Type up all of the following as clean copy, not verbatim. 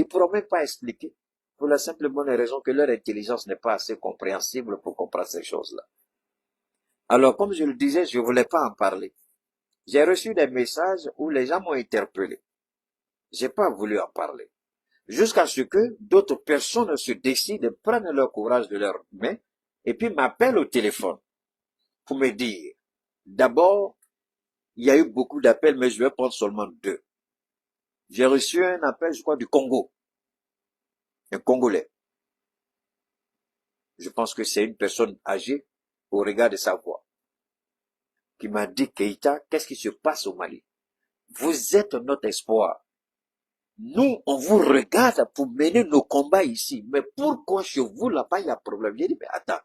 Ils ne pourront même pas expliquer pour la simple bonne raison que leur intelligence n'est pas assez compréhensible pour comprendre ces choses-là. Alors, comme je le disais, je ne voulais pas en parler. J'ai reçu des messages où les gens m'ont interpellé. J'ai pas voulu en parler. Jusqu'à ce que d'autres personnes se décident, prennent leur courage de leurs mains et puis m'appellent au téléphone pour me dire, d'abord, il y a eu beaucoup d'appels, mais je vais prendre seulement 2. J'ai reçu un appel, je crois, du Congo, un Congolais. Je pense que c'est une personne âgée au regard de sa voix, qui m'a dit, Keïta, qu'est-ce qui se passe au Mali? Vous êtes notre espoir. Nous, on vous regarde pour mener nos combats ici. Mais pourquoi chez vous, là-bas, il y a problème? J'ai dit, mais attends,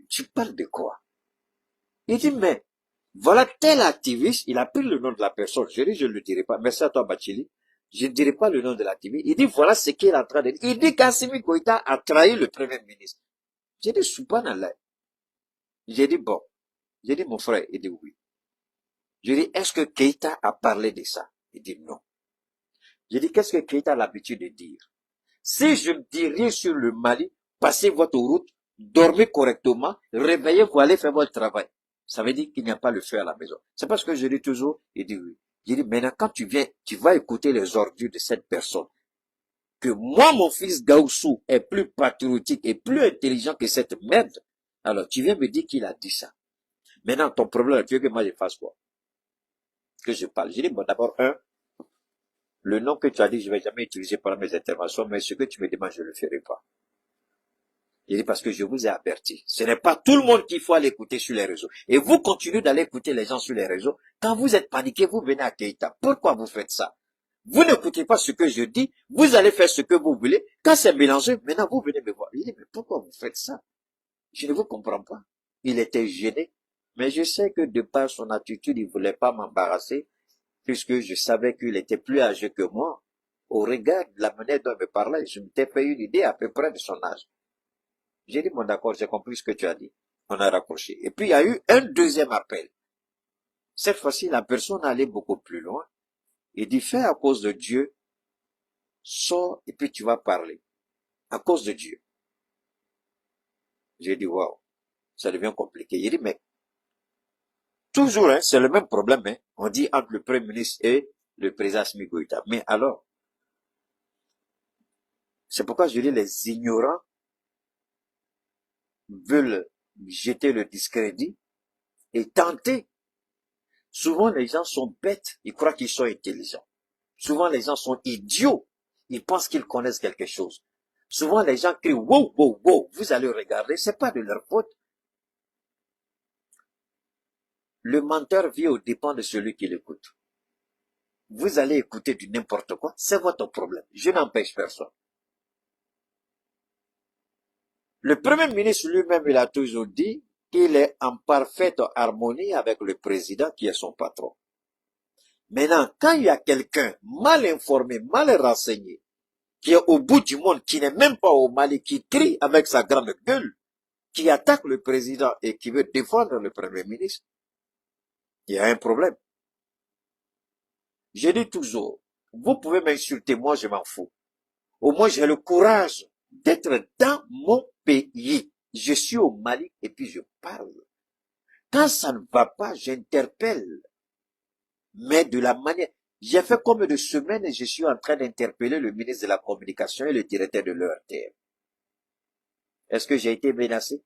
tu parles de quoi? Il dit, mais voilà tel activiste, il a pris le nom de la personne. Je dis, je ne le dirai pas. Merci à toi, Bachili. Je ne dirai pas le nom de l'activiste. Il dit, voilà ce qu'il est en train de dire. Il dit qu'Assimi Goïta a trahi le premier ministre. J'ai dit, subhanallah. J'ai dit, bon. J'ai dit, mon frère. Il dit, oui. Je dis, est-ce que Keïta a parlé de ça? Il dit, non. J'ai dit, qu'est-ce que Keïta a l'habitude de dire? Si je me dirais sur le Mali, passez votre route, dormez correctement, réveillez-vous, allez faire votre travail. Ça veut dire qu'il n'y a pas le feu à la maison. C'est parce que je dis toujours, il dit oui. Je dis, maintenant, quand tu viens, tu vas écouter les ordures de cette personne. Que moi, mon fils Gaussou est plus patriotique et plus intelligent que cette merde. Alors, tu viens me dire qu'il a dit ça. Maintenant, ton problème, tu veux que moi je fasse quoi? Que je parle. Je dis, bon, d'abord, le nom que tu as dit, je ne vais jamais utiliser pendant mes interventions, mais ce que tu me demandes, je ne le ferai pas. Il dit parce que je vous ai averti. Ce n'est pas tout le monde qu'il faut aller écouter sur les réseaux. Et vous continuez d'aller écouter les gens sur les réseaux. Quand vous êtes paniqué, vous venez à Keïta. Pourquoi vous faites ça? Vous n'écoutez pas ce que je dis. Vous allez faire ce que vous voulez. Quand c'est mélangé, maintenant vous venez me voir. Il dit, mais pourquoi vous faites ça? Je ne vous comprends pas. Il était gêné. Mais je sais que de par son attitude, il ne voulait pas m'embarrasser, puisque je savais qu'il était plus âgé que moi. Au regard de la manière dont il me parlait, je m'étais fait une idée à peu près de son âge. J'ai dit, bon d'accord, j'ai compris ce que tu as dit. On a raccroché. Et puis il y a eu un deuxième appel. Cette fois-ci, la personne allait beaucoup plus loin. Il dit, fais à cause de Dieu, sors et puis tu vas parler. À cause de Dieu. J'ai dit, waouh, ça devient compliqué. Il dit, mais toujours, hein, c'est le même problème. Hein. On dit entre le Premier ministre et le président Assimi Goïta. Mais alors, c'est pourquoi je dis, les ignorants veulent jeter le discrédit et tenter. Souvent, les gens sont bêtes, ils croient qu'ils sont intelligents. Souvent, les gens sont idiots, ils pensent qu'ils connaissent quelque chose. Souvent, les gens crient, wow, wow, wow, vous allez regarder, c'est pas de leur faute. Le menteur vit aux dépens de celui qui l'écoute. Vous allez écouter du n'importe quoi, c'est votre problème. Je n'empêche personne. Le Premier ministre lui-même, il a toujours dit qu'il est en parfaite harmonie avec le président qui est son patron. Maintenant, quand il y a quelqu'un mal informé, mal renseigné, qui est au bout du monde, qui n'est même pas au Mali, qui crie avec sa grande gueule, qui attaque le président et qui veut défendre le Premier ministre, il y a un problème. Je dis toujours, vous pouvez m'insulter, moi je m'en fous. Au moins j'ai le courage d'être dans mon pays. Je suis au Mali et puis je parle. Quand ça ne va pas, j'interpelle. Mais de la manière... J'ai fait combien de semaines et je suis en train d'interpeller le ministre de la Communication et le directeur de l'ERTM. Est-ce que j'ai été menacé?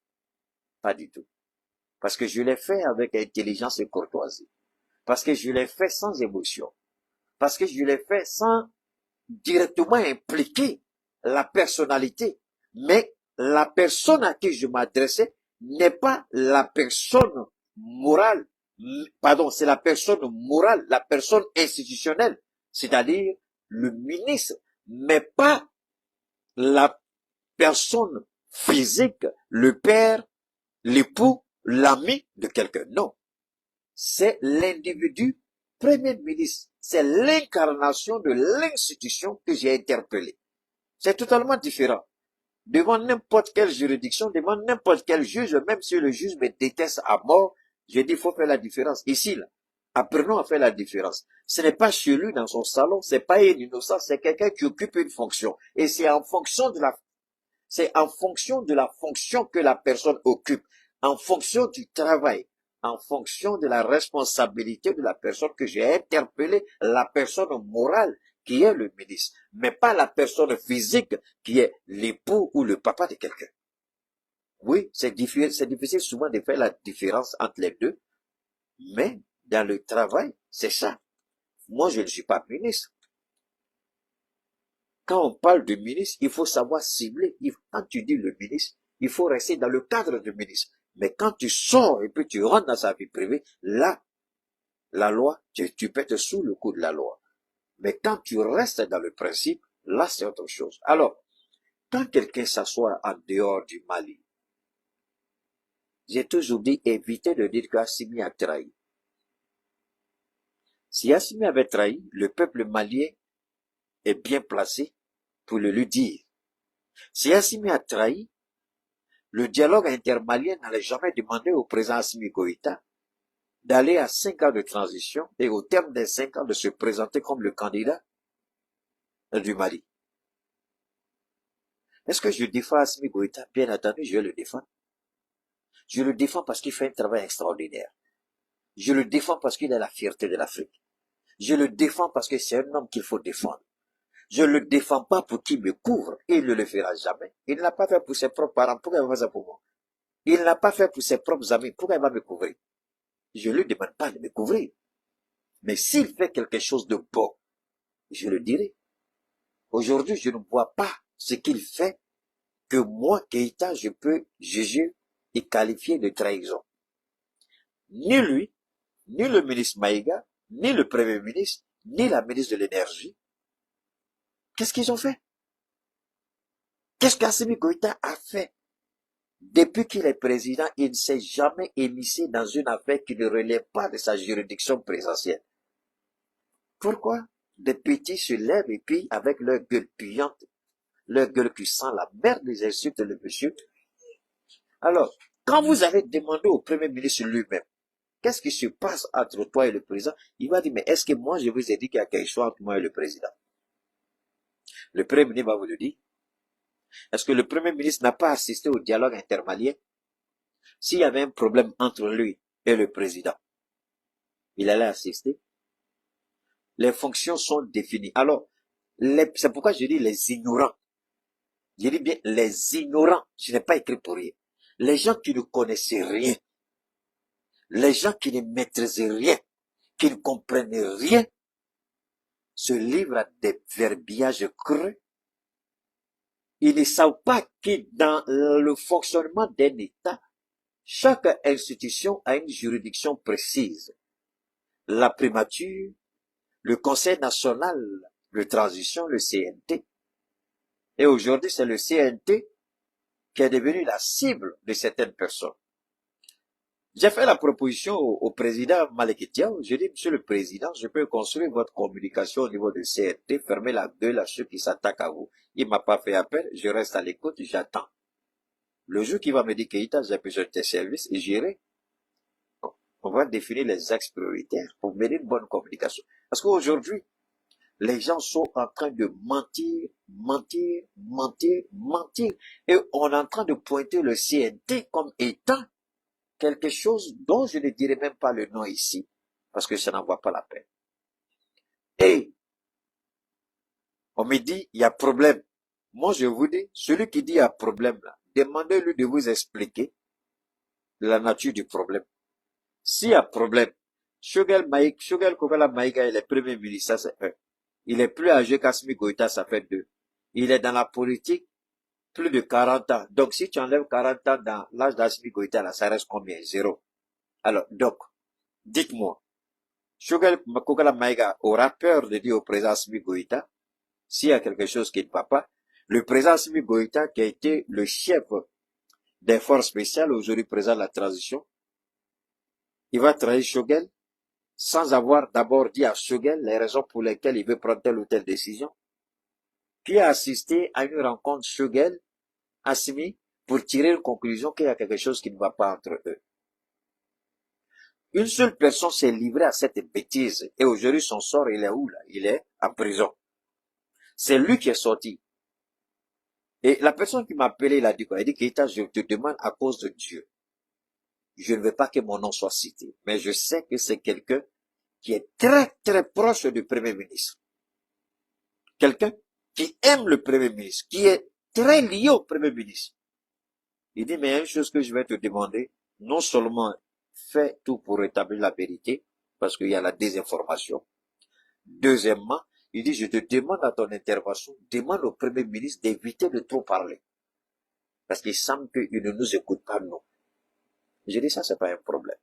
Pas du tout. Parce que je l'ai fait avec intelligence et courtoisie. Parce que je l'ai fait sans émotion. Parce que je l'ai fait sans directement impliquer la personnalité. Mais la personne à qui je m'adressais n'est pas la personne morale. Pardon, c'est la personne morale, la personne institutionnelle. C'est-à-dire le ministre, mais pas la personne physique, le père, l'époux, l'ami de quelqu'un. Non. C'est l'individu premier ministre. C'est l'incarnation de l'institution que j'ai interpellée. C'est totalement différent. Devant n'importe quelle juridiction, devant n'importe quel juge, même si le juge me déteste à mort, je dis, il faut faire la différence. Ici, là, Apprenons à faire la différence. Ce n'est pas chez lui dans son salon, c'est pas un innocent, c'est quelqu'un qui occupe une fonction. Et c'est en fonction de la fonction que la personne occupe, en fonction du travail, en fonction de la responsabilité de la personne que j'ai interpellé, la personne morale qui est le ministre, mais pas la personne physique qui est l'époux ou le papa de quelqu'un. Oui, c'est difficile souvent de faire la différence entre les deux, mais dans le travail, c'est ça. Moi, je ne suis pas ministre. Quand on parle de ministre, il faut savoir cibler. Quand tu dis le ministre, il faut rester dans le cadre du ministre. Mais quand tu sors et puis tu rentres dans sa vie privée, là, la loi, tu peux être sous le coup de la loi. Mais quand tu restes dans le principe, là, c'est autre chose. Alors, quand quelqu'un s'assoit en dehors du Mali, j'ai toujours dit, évitez de dire qu'Assimi a trahi. Si Assimi avait trahi, le peuple malien est bien placé pour le lui dire. Si Assimi a trahi, le dialogue intermalien n'allait jamais demander au président Assimi Goïta d'aller à 5 ans de transition et au terme des 5 ans de se présenter comme le candidat du Mali. Est-ce que je défends Assimi Goïta? Bien entendu, je le défends. Je le défends parce qu'il fait un travail extraordinaire. Je le défends parce qu'il a la fierté de l'Afrique. Je le défends parce que c'est un homme qu'il faut défendre. Je ne le défends pas pour qu'il me couvre. Et il ne le fera jamais. Il ne l'a pas fait pour ses propres parents. Pourquoi il va faire ça pour moi? Il ne l'a pas fait pour ses propres amis. Pourquoi il va me couvrir? Je ne lui demande pas de me couvrir. Mais s'il fait quelque chose de bon, je le dirai. Aujourd'hui, je ne vois pas ce qu'il fait que moi, Keïta, je peux juger et qualifier de trahison. Ni lui, ni le ministre Maïga, ni le premier ministre, ni la ministre de l'énergie. Qu'est-ce qu'ils ont fait? Qu'est-ce qu'Assimi Goïta a fait? Depuis qu'il est président, il ne s'est jamais émissé dans une affaire qui ne relève pas de sa juridiction présidentielle. Pourquoi? Des petits se lèvent et puis, avec leur gueule puante, leur gueule qui sent la merde, les insultes le monsieur. Alors, quand vous allez demander au premier ministre lui-même, qu'est-ce qui se passe entre toi et le président? Il va dire, mais est-ce que moi je vous ai dit qu'il y a quelque chose entre moi et le président? Le premier ministre va vous le dire. Est-ce que le premier ministre n'a pas assisté au dialogue intermalien? S'il y avait un problème entre lui et le président, il allait assister. Les fonctions sont définies. Alors, c'est pourquoi je dis les ignorants. Je dis bien les ignorants. Je n'ai pas écrit pour rien. Les gens qui ne connaissent rien. Les gens qui ne maîtrisent rien. Qui ne comprennent rien. Se livrent à des verbiages creux. Ils ne savent pas que dans le fonctionnement d'un État, chaque institution a une juridiction précise. La primature, le Conseil national de transition, le CNT. Et aujourd'hui, c'est le CNT qui est devenu la cible de certaines personnes. J'ai fait la proposition au président Malick Diaw. J'ai dit, monsieur le président, je peux construire votre communication au niveau du CNT, fermer la gueule à ceux qui s'attaquent à vous. Il m'a pas fait appel, je reste à l'écoute, j'attends. Le jour qu'il va me dire, Keïta, j'ai besoin de tes services, et j'irai. On va définir les axes prioritaires pour mener une bonne communication. Parce qu'aujourd'hui, les gens sont en train de mentir, mentir, mentir, mentir. Et on est en train de pointer le CNT comme étant quelque chose dont je ne dirai même pas le nom ici, parce que ça n'en vaut pas la peine. Et on me dit, il y a problème. Moi, je vous dis, celui qui dit il y a problème, là, demandez-lui de vous expliquer la nature du problème. S'il y a problème, Choguel Kokala Maïga, il est premier ministre, ça c'est un. Il est plus âgé qu'Assimi Goïta, ça fait 2. Il est dans la politique plus de 40 ans. Donc, si tu enlèves 40 ans dans l'âge d'Assimi Goïta, là, ça reste combien? 0. Alors, donc, dites-moi, Choguel Kokala Maïga aura peur de dire au président Assimi Goïta, s'il y a quelque chose qui ne va pas, le président Assimi Goïta, qui a été le chef des forces spéciales, aujourd'hui président de la transition, il va trahir Choguel sans avoir d'abord dit à Choguel les raisons pour lesquelles il veut prendre telle ou telle décision. Qui a assisté à une rencontre Choguel, Assimi, pour tirer une conclusion qu'il y a quelque chose qui ne va pas entre eux. Une seule personne s'est livrée à cette bêtise. Et aujourd'hui, son sort, il est où là? Il est en prison. C'est lui qui est sorti. Et la personne qui m'a appelé, il a dit quoi? Il a dit, Keita, je te demande à cause de Dieu. Je ne veux pas que mon nom soit cité. Mais je sais que c'est quelqu'un qui est très, très proche du Premier ministre. Quelqu'un qui aime le Premier ministre, qui est très lié au Premier ministre. Il dit, mais il y a une chose que je vais te demander. Non seulement fais tout pour rétablir la vérité, parce qu'il y a la désinformation. Deuxièmement, il dit, je te demande à ton intervention, demande au Premier ministre d'éviter de trop parler. Parce qu'il semble qu'il ne nous écoute pas, nous. Je dis, ça, c'est pas un problème.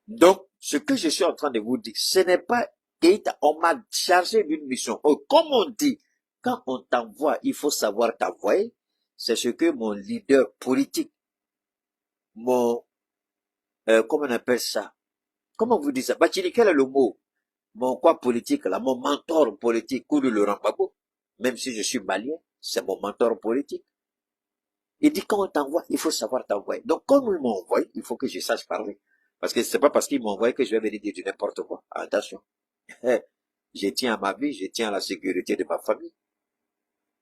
Donc, ce que je suis en train de vous dire, ce n'est pas Keita, on m'a chargé d'une mission. Oh, comme on dit, quand on t'envoie, il faut savoir t'envoyer. C'est ce que mon leader politique, mon, comment on appelle ça? Comment vous dites ça? Bachili, quel est le mot? Mon quoi politique, là, mon mentor politique, Koulou Laurent Gbagbo, même si je suis malien, c'est mon mentor politique. Il dit, quand on t'envoie, il faut savoir t'envoyer. Donc, comme il m'envoie, il faut que je sache parler. Parce que c'est pas parce qu'il m'envoie que je vais venir dire du n'importe quoi. Attention. Je tiens à ma vie, je tiens à la sécurité de ma famille.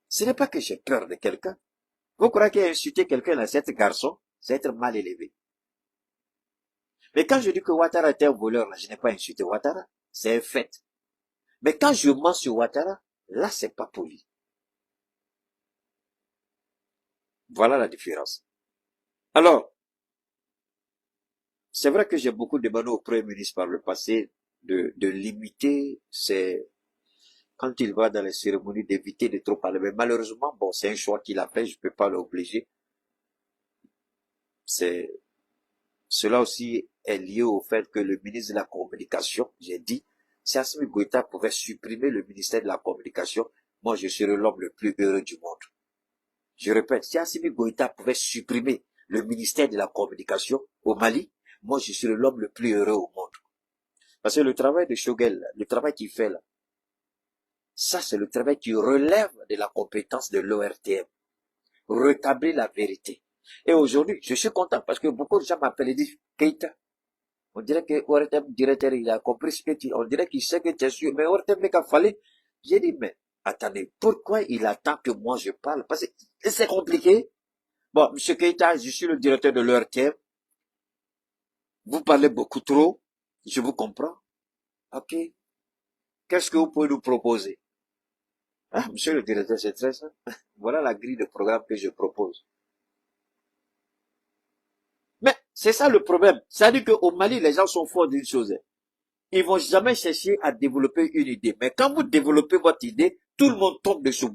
Ce n'est pas que j'ai peur de quelqu'un. Vous croyez qu'insulter quelqu'un à cet garçon, c'est être mal élevé. Mais quand je dis que Ouattara était un voleur, là, je n'ai pas insulté Ouattara. C'est un fait. Mais quand je mens sur Ouattara, là, c'est pas poli. Voilà la différence. Alors, c'est vrai que j'ai beaucoup demandé au Premier ministre par le passé de limiter quand il va dans les cérémonies, d'éviter de trop parler. Mais malheureusement, bon, c'est un choix qu'il a fait, je peux pas l'obliger. Cela aussi est lié au fait que le ministre de la Communication, j'ai dit, si Assimi Goïta pouvait supprimer le ministère de la Communication, moi je serais l'homme le plus heureux du monde. Je répète, si Assimi Goïta pouvait supprimer le ministère de la Communication au Mali, moi je serais l'homme le plus heureux au monde. Parce que le travail de Shogel, le travail qu'il fait là, ça c'est le travail qui relève de la compétence de l'ORTM. Rétablir la vérité. Et aujourd'hui, je suis content parce que beaucoup de gens m'appellent et disent, Keita, on dirait que ORTM directeur, il a compris ce que on dirait qu'il sait que tu es sûr, mais ORTM n'est qu'à falloir. J'ai dit, mais attendez, pourquoi il attend que moi je parle? Parce que c'est compliqué. Bon, monsieur Keita, je suis le directeur de l'ORTM. Vous parlez beaucoup trop. Je vous comprends. Ok. Qu'est-ce que vous pouvez nous proposer? Ah, monsieur le directeur, c'est très simple. Voilà la grille de programme que je propose. Mais c'est ça le problème. C'est-à-dire qu'au Mali, les gens sont forts d'une chose. Ils vont jamais chercher à développer une idée. Mais quand vous développez votre idée, tout le monde tombe dessus.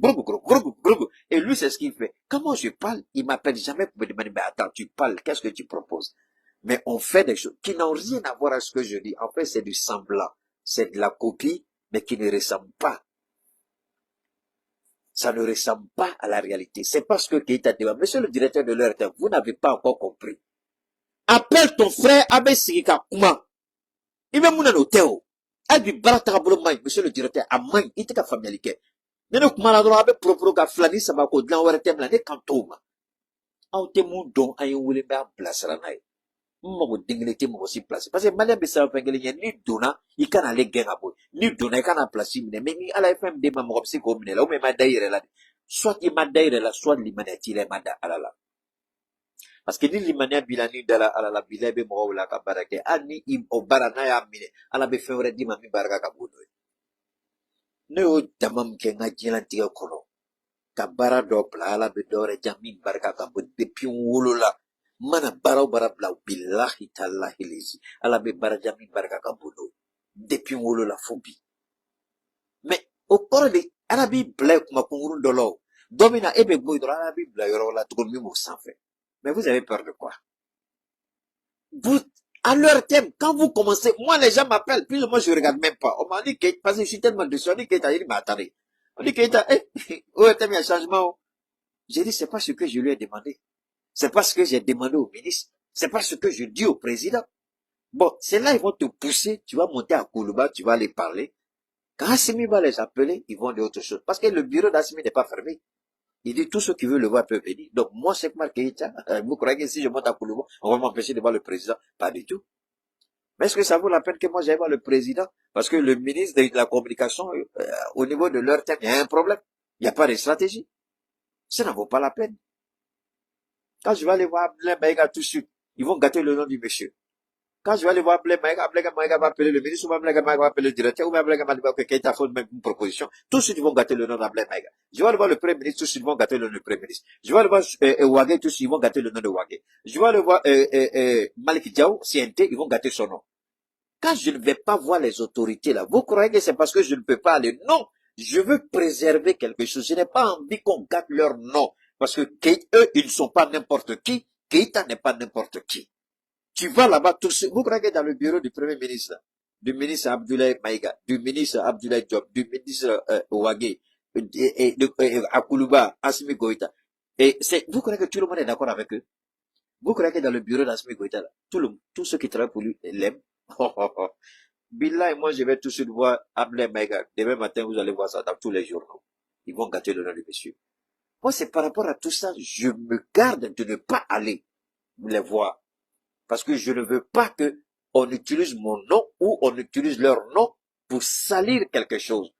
Et lui, c'est ce qu'il fait. Quand moi je parle, il m'appelle jamais pour me demander, mais attends, tu parles, qu'est-ce que tu proposes? Mais on fait des choses qui n'ont rien à voir avec ce que je dis. En fait, c'est du semblant. C'est de la copie, mais qui ne ressemble pas. Ça ne ressemble pas à la réalité. C'est parce que Keita dit, monsieur le directeur de l'ORTM, vous n'avez pas encore compris. Appelle ton frère Abe Sirika Kuma. Il m'a mon hôtel. Abi barata bolo mai, monsieur le directeur, a mai, il était familier. Nene kuma la droit avec propre ka flani sama ko dan ORTM la ne kantoma. Aw te mun don ay wule ba place la nay. Mo dinglete mo si place. Parce que malien be sa fengele ni dona, il kana le genga boy. Ni dona kana place mine, mais ni ala FM de ma mo si ko mine la, o me ma daire la. Soit il ma daire la, soit limanati la ma da ala la. Parce que ni limania bilani dala ala la bilabe mo wala ka barake ani im o barana ya mine ala be fewre di mami baraka ka bodo ne o damam ke nga jilantiga kono ka bara do bla ala be dore jami baraka ka bodo depuis wolola mana bara bara bla billahi tallahi lizi ala be bara jami baraka ka bodo depuis wolola fobi mais au corps de ala bi bla kuma kungurun dolo domina ebe boy do ala bi bla yoro la tukun mi mo sanfé. Mais vous avez peur de quoi? Vous, à leur thème, quand vous commencez, moi les gens m'appellent, puis moi je regarde même pas. On m'a dit que, parce que je suis tellement déçu, on dit que il m'a attendé. On dit que où est-ce qu'il y a un changement? J'ai dit, c'est pas ce que je lui ai demandé. C'est pas ce que j'ai demandé au ministre. C'est pas ce que je dis au président. Bon, c'est là, ils vont te pousser, tu vas monter à Koulouba, tu vas aller parler. Quand Assimi va les appeler, ils vont dire autre chose. Parce que le bureau d'Assimi n'est pas fermé. Il dit, tous ceux qui veulent le voir peuvent venir. Donc, moi, c'est Marc Keïta. Vous croyez que si je monte à Koulouba, on va m'empêcher de voir le président? Pas du tout. Mais est-ce que ça vaut la peine que moi j'aille voir le président? Parce que le ministre de la communication, au niveau de leur thème, il y a un problème. Il n'y a pas de stratégie. Ça n'en vaut pas la peine. Quand je vais aller voir Abdoulaye Maïga tout de suite, ils vont gâter le nom du monsieur. Quand je vais aller voir Abdoulaye Maïga va appeler le ministre, ou Abdoulaye Maïga va appeler le directeur, ou Abdoulaye Maïga va Keïta fait même une proposition. Tout de suite, ils vont gâter le nom d'Abdoulaye Maïga. Je vais aller voir le premier ministre, tout de suite, ils vont gâter le nom du premier ministre. Je vais aller voir Ouagé, tout de suite, ils vont gâter le nom de Ouagé. Je vais aller voir Malik Diaw, CNT, ils vont gâter son nom. Quand je ne vais pas voir les autorités là, vous croyez que c'est parce que je ne peux pas aller? Non, je veux préserver quelque chose. Je n'ai pas envie qu'on gâte leur nom. Parce que eux, ils ne sont pas n'importe qui. Keïta n'est pas n'importe qui. Tu vas là-bas, tous. Vous croyez que dans le bureau du Premier ministre, là, du ministre Abdoulaye Maïga, du ministre Abdoulaye Diop, du ministre Ouagé, Akoulouba, Assimi Goïta, vous croyez que tout le monde est d'accord avec eux? Vous croyez que dans le bureau d'Assimi Goïta, là, tous ceux qui travaillent pour lui l'aiment? Billah et moi, je vais tout de suite voir Abdoulaye Maïga. Demain matin, vous allez voir ça dans tous les journaux. Ils vont gâter le nom du monsieur. Moi, c'est par rapport à tout ça, je me garde de ne pas aller les voir. Parce que je ne veux pas que on utilise mon nom ou on utilise leur nom pour salir quelque chose.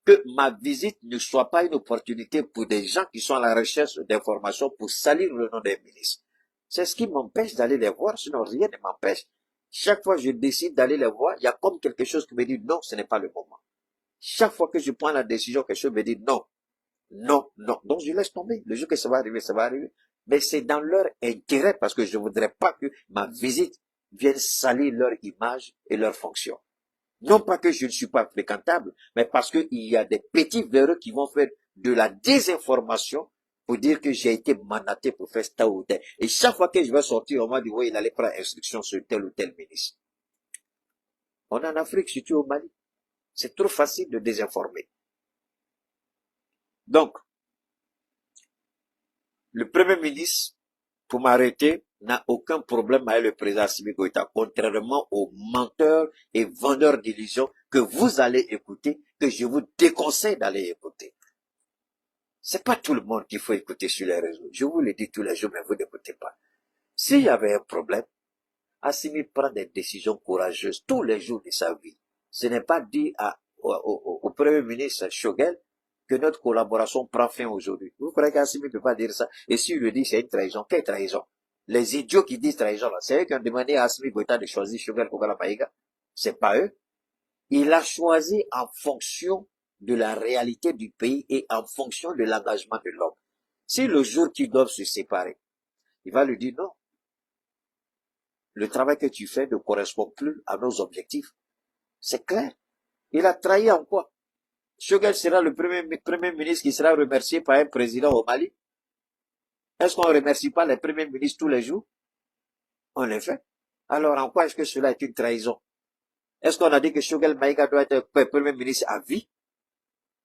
Que ma visite ne soit pas une opportunité pour des gens qui sont à la recherche d'informations pour salir le nom des ministres. C'est ce qui m'empêche d'aller les voir, sinon rien ne m'empêche. Chaque fois que je décide d'aller les voir, il y a comme quelque chose qui me dit non, ce n'est pas le moment. Chaque fois que je prends la décision, quelque chose me dit non, non, non. Donc je laisse tomber. Le jour que ça va arriver, ça va arriver. Mais c'est dans leur intérêt parce que je ne voudrais pas que ma visite vienne salir leur image et leur fonction. Non pas que je ne suis pas fréquentable, mais parce qu'il y a des petits véreux qui vont faire de la désinformation pour dire que j'ai été mandaté pour faire tel ou tel. Et chaque fois que je vais sortir, on m'a dit, oui, il allait prendre instruction sur tel ou tel ministre. On est en Afrique, surtout au Mali. C'est trop facile de désinformer. Donc, le Premier ministre, pour m'arrêter, n'a aucun problème avec le président Assimi Goïta, contrairement aux menteurs et vendeurs d'illusions que vous allez écouter, que je vous déconseille d'aller écouter. C'est pas tout le monde qu'il faut écouter sur les réseaux. Je vous le dis tous les jours, mais vous n'écoutez pas. S'il y avait un problème, Assimi prend des décisions courageuses tous les jours de sa vie. Ce n'est pas dit au Premier ministre Choguel que notre collaboration prend fin aujourd'hui. Vous croyez qu'Assimi ne peut pas dire ça? Et s'il le dit, c'est une trahison. Quelle trahison? Les idiots qui disent trahison, là, c'est eux qui ont demandé à Assimi Goïta de choisir Choguel Kokala Maïga. C'est pas eux. Il a choisi en fonction de la réalité du pays et en fonction de l'engagement de l'homme. Si le jour qu'ils doivent se séparer, il va lui dire non. Le travail que tu fais ne correspond plus à nos objectifs. C'est clair. Il a trahi en quoi? Choguel sera le premier ministre qui sera remercié par un président au Mali. Est-ce qu'on ne remercie pas les premiers ministres tous les jours? On le fait. Alors en quoi est-ce que cela est une trahison? Est-ce qu'on a dit que Choguel Maïga doit être premier ministre à vie?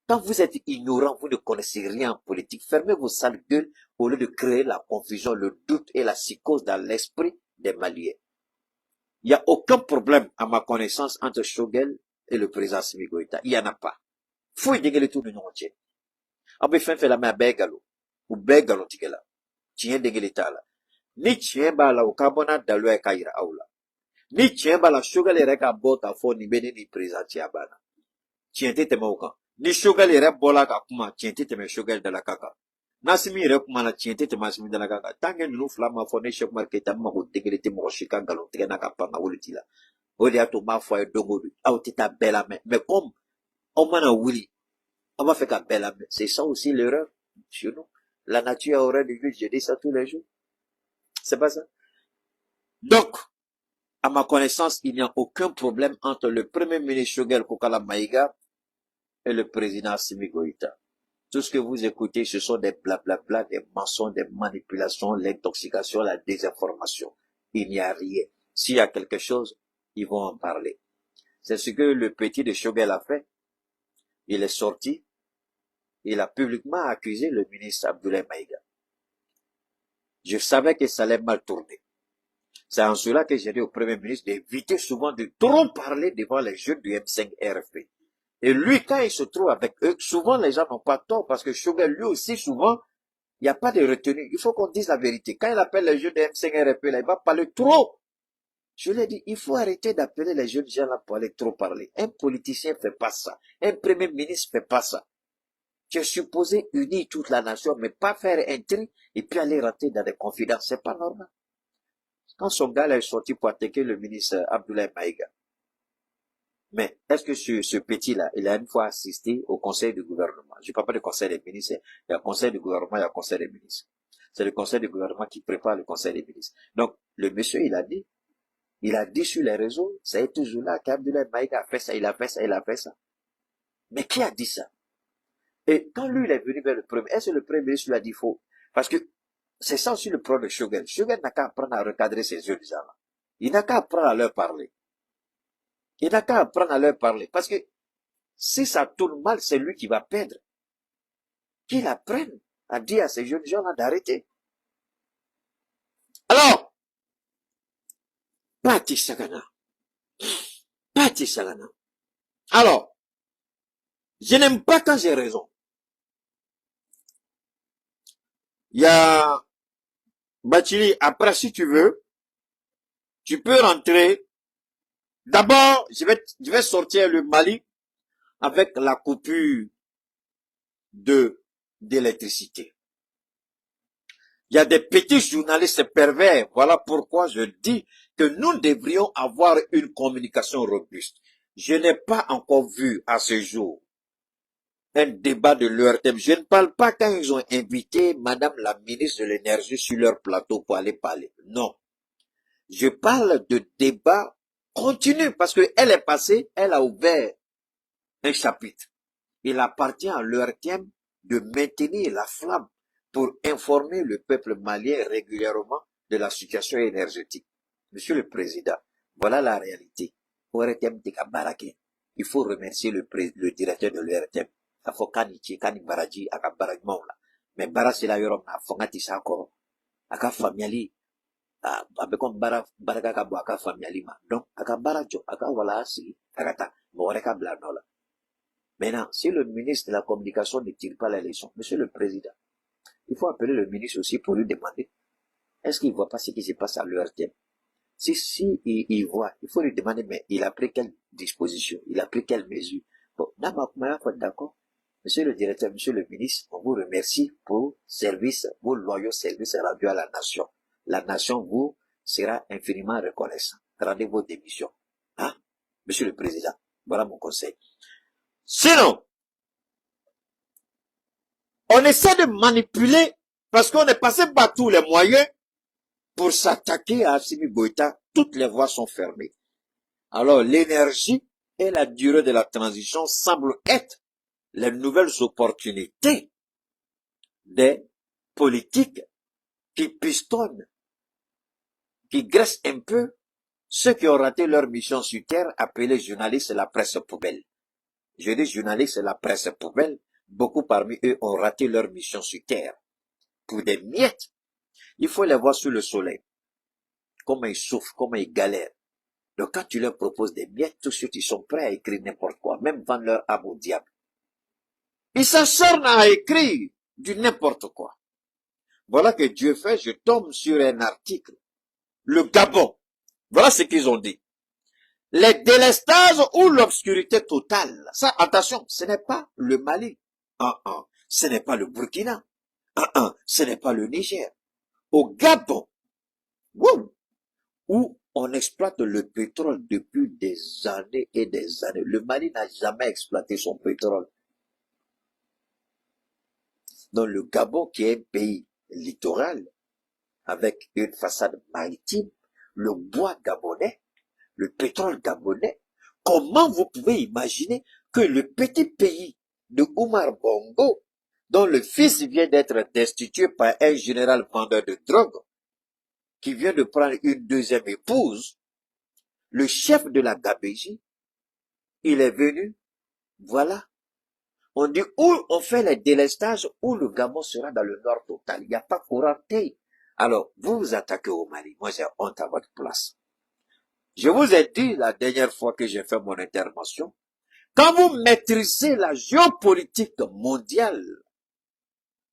Quand vous êtes ignorant, vous ne connaissez rien en politique, fermez vos sales gueules au lieu de créer la confusion, le doute et la psychose dans l'esprit des Maliens. Il n'y a aucun problème, à ma connaissance, entre Choguel et le président Assimi Goïta. Il n'y en a pas. Fouille dégale tout le nom entier. Abe fait la main bégalo. Ou bégalo tigela. Tien dégale tala. Ni tien bala au carbonate d'aloe et kaira aula. Ni tien bala Choguel et reka bota fo ni beni ni président tiabana. Tien te tema ukan. Ni Choguel et rep bola ka kuma tien te tema Choguel de la kaka. Nasimi rep kuma la tien te tema Assimi de la kaka. Tangen nou flama fo ne chok marketa mago dégale te mo shika galon te na kapanga wulitila. Odia to ma fo e dongo au tita bela mais comme on m'en a oui. On va faire qu'à belle. C'est ça aussi l'erreur chez nous. La nature a horreur de Dieu, je dis ça tous les jours. C'est pas ça. Donc, à ma connaissance, il n'y a aucun problème entre le premier ministre Choguel Kokala Maïga et le président Assimi Goïta. Tout ce que vous écoutez, ce sont des blablabla, des mensonges, des manipulations, l'intoxication, la désinformation. Il n'y a rien. S'il y a quelque chose, ils vont en parler. C'est ce que le petit de Choguel a fait. Il est sorti. Il a publiquement accusé le ministre Abdoulaye Maïga. Je savais que ça allait mal tourner. C'est en cela que j'ai dit au Premier ministre d'éviter souvent de trop parler devant les jeunes du M5 RFP. Et lui, quand il se trouve avec eux, souvent les gens n'ont pas tort parce que Choguel, lui aussi, souvent, il n'y a pas de retenue. Il faut qu'on dise la vérité. Quand il appelle les jeunes du M5 RFP, là, il va parler trop. Je l'ai dit, il faut arrêter d'appeler les jeunes gens là pour aller trop parler. Un politicien ne fait pas ça. Un premier ministre ne fait pas ça. Tu es supposé unir toute la nation, mais pas faire un tri et puis aller rentrer dans des confidences. C'est pas normal. Quand son gars là est sorti pour attaquer le ministre Abdoulaye Maïga, mais est-ce que ce petit-là, il a une fois assisté au conseil du gouvernement? Je ne parle pas du conseil des ministres. Il y a un conseil du gouvernement, il y a un conseil des ministres. C'est le conseil du gouvernement qui prépare le conseil des ministres. Donc, le monsieur, il a dit sur les réseaux, ça est toujours là, qu'Abdoulaye Maïga a fait ça, il a fait ça, il a fait ça. Mais qui a dit ça? Et quand lui, il est venu vers le premier, est-ce que le premier ministre lui a dit faux? Parce que c'est ça aussi le problème de Shogun. Shogun n'a qu'à apprendre à recadrer ses jeunes gens-là. Il n'a qu'à apprendre à leur parler. Il n'a qu'à apprendre à leur parler. Parce que si ça tourne mal, c'est lui qui va perdre. Qu'il apprenne à dire à ces jeunes gens-là d'arrêter. Alors, Pati Sagana. Pati Sagana. Alors, je n'aime pas quand j'ai raison. Il y a Bachili, après si tu veux, tu peux rentrer. D'abord, je vais sortir le Mali avec la coupure d'électricité. Il y a des petits journalistes pervers. Voilà pourquoi je dis que nous devrions avoir une communication robuste. Je n'ai pas encore vu à ce jour un débat de leur thème. Je ne parle pas quand ils ont invité Madame la ministre de l'Énergie sur leur plateau pour aller parler. Non. Je parle de débat continu parce qu'elle est passée, elle a ouvert un chapitre. Il appartient à leur thème de maintenir la flamme pour informer le peuple malien régulièrement de la situation énergétique. Monsieur le Président, voilà la réalité. Il faut remercier le directeur de l'URTM. Mais bara sila yorom na fongati sako aka famiali abe kon baraka ka bo aka famiali ma donc aka barajo aka wala si akata mo reka bla nola. Maintenant, si le ministre de la Communication ne tire pas l'élection, Monsieur le Président, il faut appeler le ministre aussi pour lui demander, est-ce qu'il ne voit pas ce qui se passe à l'URTM? Si il voit, il faut lui demander, mais il a pris quelle disposition? Il a pris quelle mesure? Bon, d'accord. Monsieur le directeur, monsieur le ministre, on vous remercie pour vos loyaux services rendus à la nation. La nation vous sera infiniment reconnaissante. Rendez vos démissions. Hein? Monsieur le Président, voilà mon conseil. Sinon, on essaie de manipuler parce qu'on est passé par tous les moyens pour s'attaquer à Assimi Goïta. Toutes les voies sont fermées. Alors, l'énergie et la durée de la transition semblent être les nouvelles opportunités des politiques qui pistonnent, qui graissent un peu ceux qui ont raté leur mission sur Terre, appelés journalistes et la presse poubelle. Je dis journalistes et la presse poubelle. Beaucoup parmi eux ont raté leur mission sur Terre. Pour des miettes, il faut les voir sous le soleil. Comment ils souffrent, comment ils galèrent. Donc quand tu leur proposes des miettes, tout de suite ils sont prêts à écrire n'importe quoi, même vendre leur âme au diable. Ils s'acharnent à écrire du n'importe quoi. Voilà que Dieu fait, je tombe sur un article. Le Gabon. Voilà ce qu'ils ont dit. Les délestages ou l'obscurité totale. Ça, attention, ce n'est pas le Mali. Ce n'est pas le Burkina. Ce n'est pas le Niger. Au Gabon, où on exploite le pétrole depuis des années et des années. Le Mali n'a jamais exploité son pétrole. Dans le Gabon, qui est un pays littoral, avec une façade maritime, le bois gabonais, le pétrole gabonais, comment vous pouvez imaginer que le petit pays de Oumar Bongo, dont le fils vient d'être destitué par un général vendeur de drogue, qui vient de prendre une deuxième épouse, le chef de la Gabégie, il est venu, voilà. On dit où on fait les délestages, où le Gabon sera dans le nord total. Il n'y a pas courant. Alors, vous vous attaquez au Mali. Moi, j'ai honte à votre place. Je vous ai dit la dernière fois que j'ai fait mon intervention, quand vous maîtrisez la géopolitique mondiale,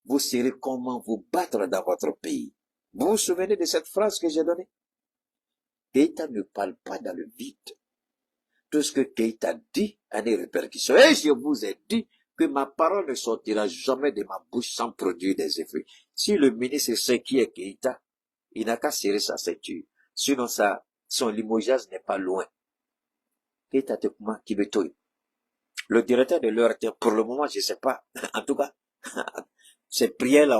vous saurez comment vous battre dans votre pays. Vous vous souvenez de cette phrase que j'ai donnée? Keïta ne parle pas dans le vide. Tout ce que Keïta dit a des répercussions. Et je vous ai dit que ma parole ne sortira jamais de ma bouche sans produire des effets. Si le ministre sait qui est Keïta, il n'a qu'à serrer sa ceinture. Sinon, son limogeage n'est pas loin. Keïta Tekuma Kibetoy. Le directeur de l'ERT, pour le moment, je ne sais pas. En tout cas, ces prières-là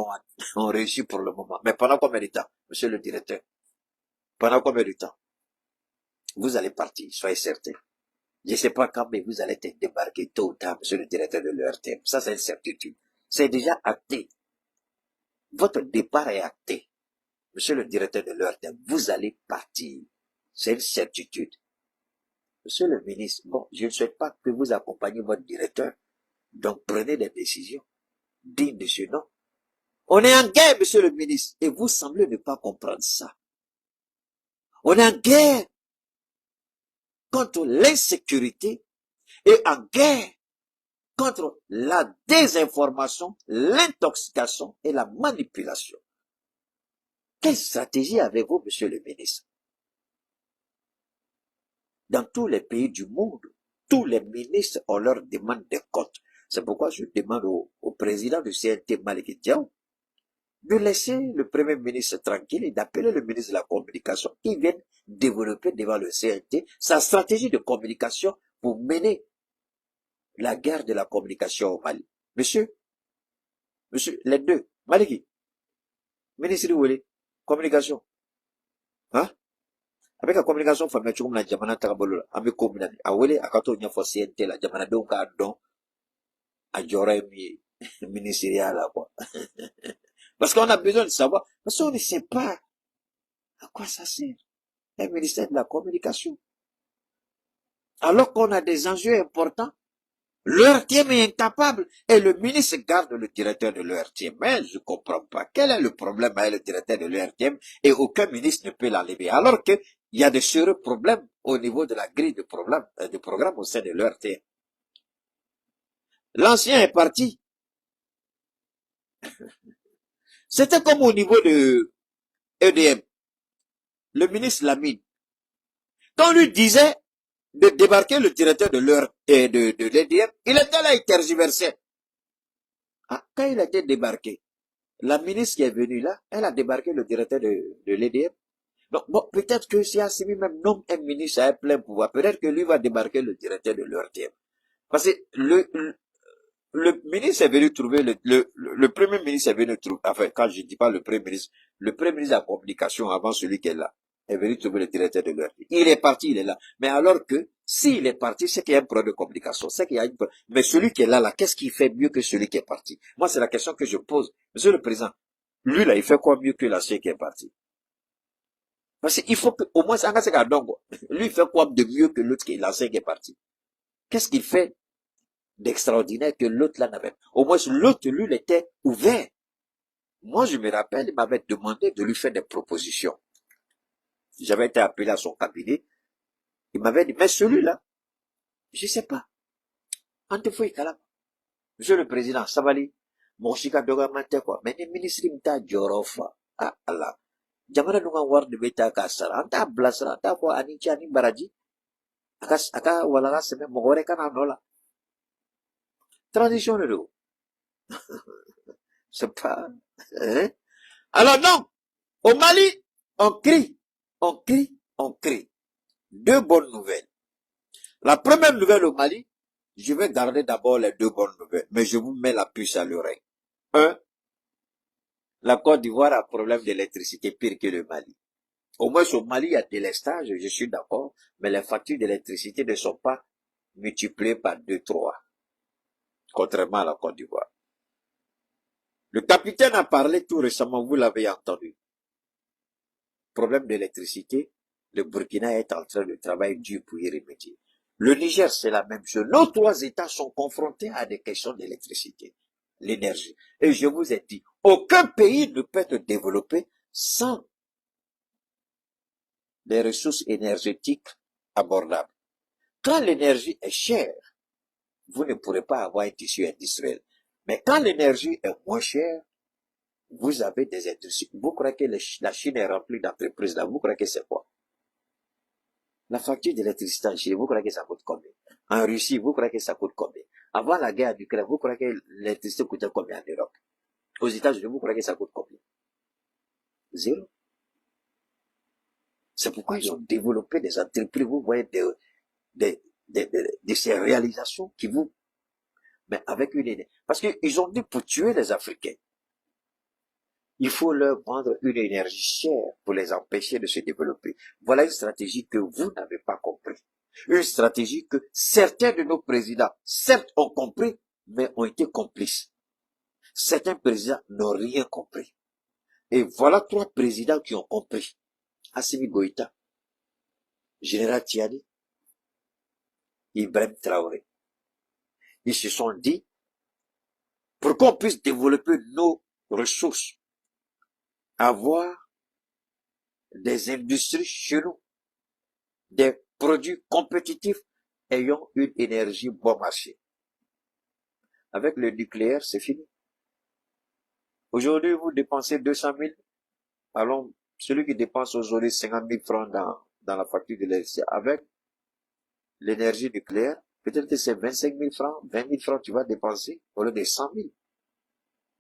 ont réussi pour le moment. Mais pendant combien de temps, monsieur le directeur? Pendant combien de temps? Vous allez partir, soyez certain. Je ne sais pas quand, mais vous allez être débarqué tôt ou tard, monsieur le directeur de l'ERTM. Ça, c'est une certitude. C'est déjà acté. Votre départ est acté. Monsieur le directeur de l'ERTM, vous allez partir. C'est une certitude. Monsieur le ministre, bon, je ne souhaite pas que vous accompagniez votre directeur. Donc, prenez des décisions dignes de ce nom. On est en guerre, monsieur le ministre, et vous semblez ne pas comprendre ça. On est en guerre contre l'insécurité et en guerre contre la désinformation, l'intoxication et la manipulation. Quelle stratégie avez-vous, monsieur le ministre? Dans tous les pays du monde, tous les ministres, on leur demande des comptes. C'est pourquoi je demande au président du CNT, Malick Diaw, de laisser le premier ministre tranquille et d'appeler le ministre de la Communication qui vienne développer devant le CNT sa stratégie de communication pour mener la guerre de la communication au Mali. Monsieur, les deux, Maliki, ministre de communication, hein? Avec la communication, faut mettre la jamana takabolo, avec communauté, a wele, a kato nya fo CNT la jamana donc a don, a jora mi, ministériel là, quoi. Parce qu'on a besoin de savoir, parce qu'on ne sait pas à quoi ça sert, un ministère de la communication. Alors qu'on a des enjeux importants, l'ERTM est incapable et le ministre garde le directeur de l'ERTM. Mais je ne comprends pas. Quel est le problème avec le directeur de l'ERTM et aucun ministre ne peut l'enlever. Alors qu'il y a de sérieux problèmes au niveau de la grille de programme au sein de l'ERTM. L'ancien est parti. C'était comme au niveau de EDM. Le ministre Lamine. Quand on lui disait de débarquer le directeur de l'EDM, il était là, il tergiversait. Ah, quand il a été débarqué, la ministre qui est venue là, elle a débarqué le directeur de l'EDM. Donc, bon, peut-être que si Assimi même nomme un ministre à plein pouvoir, peut-être que lui va débarquer le directeur de l'ERTM. Parce que le ministre est venu trouver, le premier ministre est venu trouver, enfin, quand je dis pas le premier ministre de la communication avant celui qui est là, est venu trouver le directeur de l'ERTM. Il est parti, il est là. Mais alors que, s'il est parti, c'est qu'il y a un problème de communication, c'est qu'il y a une problème. Mais celui qui est là, qu'est-ce qu'il fait mieux que celui qui est parti? Moi, c'est la question que je pose. Monsieur le Président, lui là, il fait quoi mieux que l'ancien qui est parti? Parce qu'il faut que, au moins, lui, il fait quoi de mieux que l'autre qui est l'ancien qui est parti? Qu'est-ce qu'il fait d'extraordinaire que l'autre là n'avait? Au moins, l'autre, lui, il était ouvert. Moi, je me rappelle, il m'avait demandé de lui faire des propositions. J'avais été appelé à son cabinet. Il m'avait dit, mais celui-là, je sais pas. Monsieur le Président, Sabali, mon chika doga mante quoi. Mais les ministres m'ta jorofa. Ah, Allah. Jamana nunga war de beta kasara. Anta blasra, anta ko anichi ani baraji. Aka walaga seme mogore kana nola. Transition de l'eau. C'est pas, hein? Alors non, au Mali, on crie, on crie, on crie. Deux bonnes nouvelles. La première nouvelle au Mali, je vais garder d'abord les deux bonnes nouvelles, mais je vous mets la puce à l'oreille. Un, la Côte d'Ivoire a un problème d'électricité pire que le Mali. Au moins au Mali, il y a délestage, je suis d'accord, mais les factures d'électricité ne sont pas multipliées par 2, 3, contrairement à la Côte d'Ivoire. Le capitaine a parlé tout récemment, vous l'avez entendu. Problème d'électricité, le Burkina est en train de travailler dur pour y remédier. Le Niger, c'est la même chose. Nos trois États sont confrontés à des questions d'électricité, l'énergie. Et je vous ai dit, aucun pays ne peut se développer sans des ressources énergétiques abordables. Quand l'énergie est chère, vous ne pourrez pas avoir un tissu industriel. Mais quand l'énergie est moins chère, vous avez des industries. Vous croyez que la Chine est remplie d'entreprises là? Vous croyez que c'est quoi? La facture d'électricité en Chine, vous croyez que ça coûte combien? En Russie, vous croyez que ça coûte combien? Avant la guerre d'Ukraine, vous croyez que l'électricité coûtait combien en Europe? Aux États-Unis, vous croyez que ça coûte combien? Zéro. C'est pourquoi ils ont développé des entreprises, vous voyez, de ces réalisations qui vous, mais avec une idée. Parce qu'ils ont dit pour tuer les Africains, il faut leur vendre une énergie chère pour les empêcher de se développer. Voilà une stratégie que vous n'avez pas compris. Une stratégie que certains de nos présidents, certes, ont compris, mais ont été complices. Certains présidents n'ont rien compris. Et voilà 3 présidents qui ont compris. Assimi Goïta, Général Tiani, Ibrahim Traoré. Ils se sont dit, pour qu'on puisse développer nos ressources, avoir des industries chez nous, des produits compétitifs ayant une énergie bon marché. Avec le nucléaire, c'est fini. Aujourd'hui, vous dépensez 200 000. Alors, celui qui dépense aujourd'hui 50 000 francs dans la facture de l'électricité, avec l'énergie nucléaire, peut-être que c'est 25 000 francs, 20 000 francs tu vas dépenser au lieu de 100 000.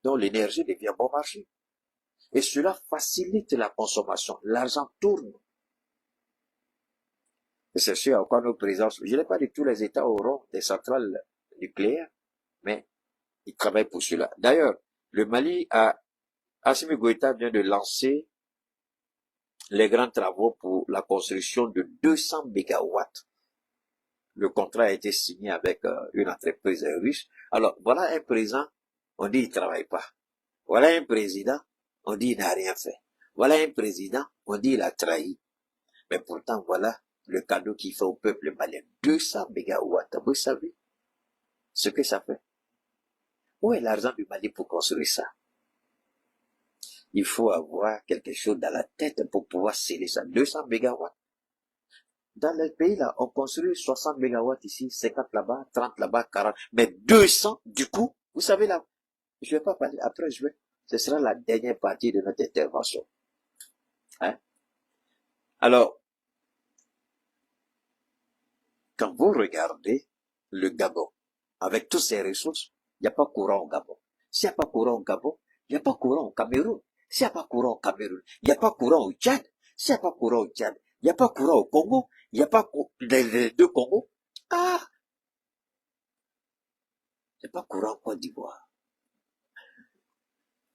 Donc, l'énergie devient bon marché. Et cela facilite la consommation. L'argent tourne. Et c'est sûr à quoi nos présidents, je n'ai pas dit tous les États auront des centrales nucléaires, mais ils travaillent pour cela. D'ailleurs, le Mali Assimi Goïta vient de lancer les grands travaux pour la construction de 200 mégawatts. Le contrat a été signé avec une entreprise russe. Alors, voilà un président, on dit il travaille pas. Voilà un président, on dit il n'a rien fait. Voilà un président, on dit il a trahi. Mais pourtant, voilà le cadeau qu'il fait au peuple malien. 200 mégawatts, vous savez ce que ça fait? Où est l'argent du Mali pour construire ça? Il faut avoir quelque chose dans la tête pour pouvoir sceller ça. 200 mégawatts. Dans les pays là, on construit 60 mégawatts ici, 50 là-bas, 30 là-bas, 40. Mais 200, du coup, vous savez là, je vais pas parler, après ce sera la dernière partie de notre intervention. Hein? Alors, quand vous regardez le Gabon, avec toutes ses ressources, il n'y a pas courant au Gabon. S'il n'y a pas courant au Gabon, il n'y a pas courant au Cameroun. S'il n'y a pas courant au Cameroun, il n'y a pas courant au Tchad. S'il n'y a pas courant au Tchad, il n'y a pas courant au Congo. Il n'y a pas les 2 Congos. Ah! Il n'y a pas courant en Côte d'Ivoire.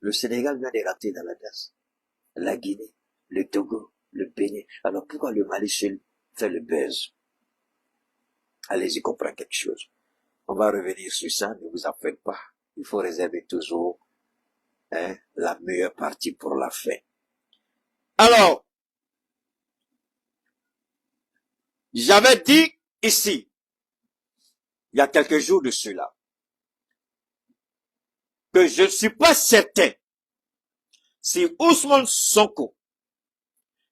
Le Sénégal vient de rater dans la danse. La Guinée, le Togo, le Bénin. Alors pourquoi le Mali seul fait le buzz? Allez-y comprendre quelque chose. On va revenir sur ça, ne vous en faites pas. Il faut réserver toujours la meilleure partie pour la fin. Alors, j'avais dit ici, il y a quelques jours de cela, que je ne suis pas certain si Ousmane Sonko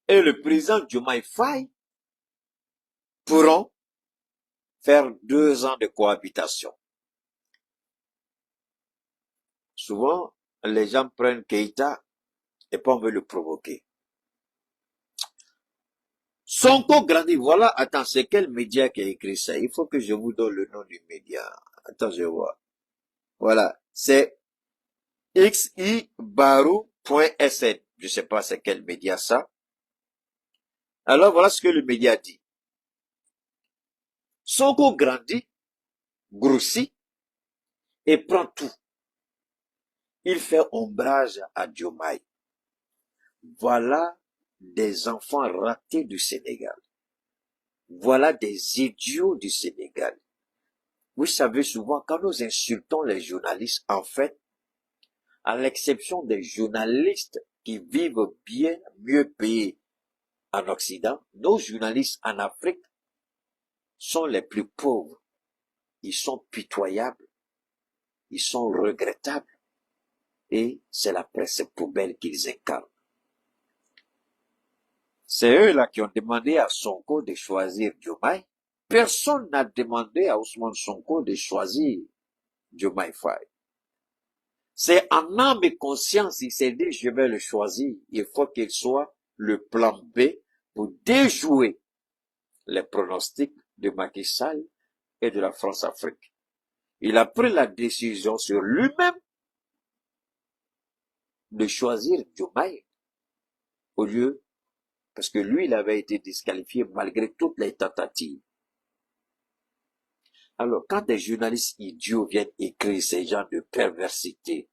et le président Diomaye Faye pourront faire 2 ans de cohabitation. Souvent, les gens prennent Keïta et puis on veut le provoquer. Sonko grandit, voilà, attends, c'est quel média qui a écrit ça? Il faut que je vous donne le nom du média. Attends, je vois. Voilà, c'est xibarou.sn. Je sais pas c'est quel média ça. Alors voilà ce que le média dit. Sonko grandit, grossit et prend tout. Il fait ombrage à Diomaye. Voilà des enfants ratés du Sénégal. Voilà des idiots du Sénégal. Vous savez souvent, quand nous insultons les journalistes, en fait, à l'exception des journalistes qui vivent bien, mieux payés en Occident, nos journalistes en Afrique sont les plus pauvres. Ils sont pitoyables. Ils sont regrettables. Et c'est la presse poubelle qu'ils incarnent. C'est eux là qui ont demandé à Sonko de choisir Diomaye. Personne n'a demandé à Ousmane Sonko de choisir Diomaye Faye. C'est en âme et conscience, il s'est dit, je vais le choisir. Il faut qu'il soit le plan B pour déjouer les pronostics de Macky Sall et de la France-Afrique. Il a pris la décision sur lui-même de choisir Diomaye au lieu, parce que lui, il avait été disqualifié malgré toutes les tentatives. Alors, quand des journalistes idiots viennent écrire ces genres de perversité,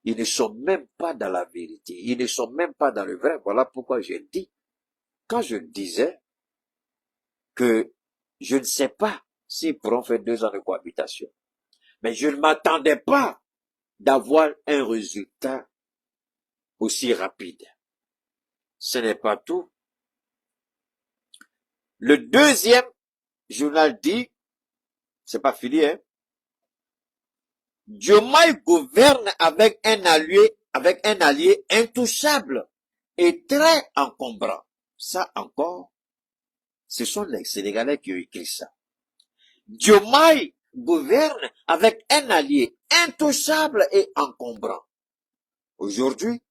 ils ne sont même pas dans la vérité, ils ne sont même pas dans le vrai. Voilà pourquoi j'ai dit, quand je disais que je ne sais pas s'ils pourront faire 2 ans de cohabitation, mais je ne m'attendais pas d'avoir un résultat aussi rapide. Ce n'est pas tout. Le deuxième journal dit, c'est pas fini, hein. Diomaye gouverne avec un allié intouchable et très encombrant. Ça encore, ce sont les Sénégalais qui ont écrit ça. Diomaye gouverne avec un allié intouchable et encombrant. Aujourd'hui,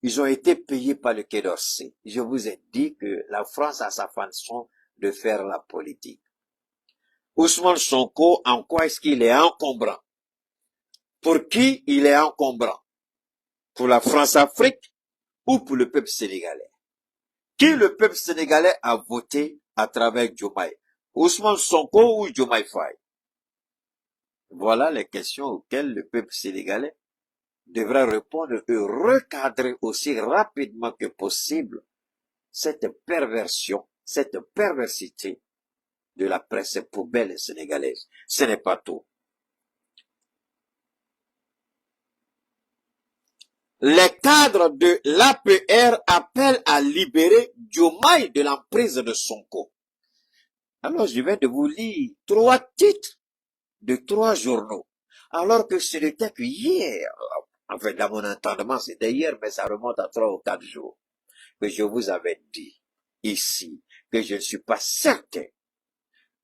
ils ont été payés par le Quai d'Orsay. Je vous ai dit que la France a sa façon de faire la politique. Ousmane Sonko, en quoi est-ce qu'il est encombrant? Pour qui il est encombrant? Pour la France-Afrique ou pour le peuple sénégalais? Qui le peuple sénégalais a voté à travers Diomaye? Ousmane Sonko ou Diomaye Faye? Voilà les questions auxquelles le peuple sénégalais devra répondre et recadrer aussi rapidement que possible cette perversion, cette perversité de la presse poubelle sénégalaise. Ce n'est pas tout. Les cadres de l'APR appellent à libérer Diomaye de l'emprise de Sonko. Alors je vais de vous lire 3 titres de 3 journaux. Alors que ce n'était que hier, en fait dans mon entendement c'était hier, mais ça remonte à 3 ou 4 jours, que je vous avais dit ici, que je ne suis pas certain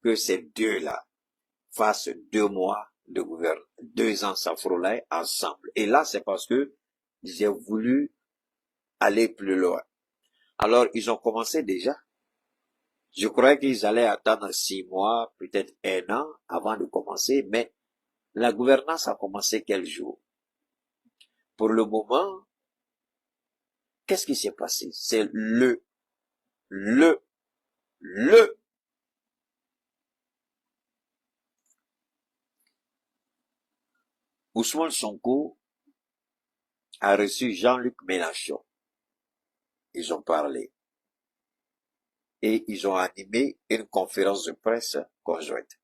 que ces deux-là fassent 2 mois de gouvernement, 2 ans sans frôler ensemble. Et là c'est parce que j'ai voulu aller plus loin. Alors, ils ont commencé déjà. Je croyais qu'ils allaient attendre 6 mois, peut-être 1 an avant de commencer, mais la gouvernance a commencé quel jour? Pour le moment, qu'est-ce qui s'est passé? C'est Ousmane Sonko a reçu Jean-Luc Mélenchon. Ils ont parlé. Et ils ont animé une conférence de presse conjointe,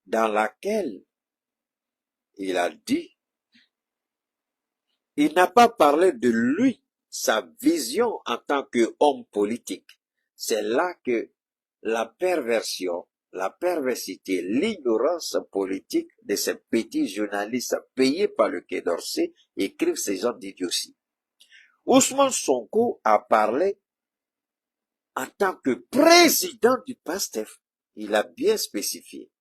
dans laquelle il a dit, il n'a pas parlé de lui, sa vision en tant qu'homme politique. C'est là que la perversion, la perversité, l'ignorance politique de ces petits journalistes payés par le Quai d'Orsay écrivent ces genres d'idioties. Ousmane Sonko a parlé en tant que président du PASTEF. Il a bien spécifié.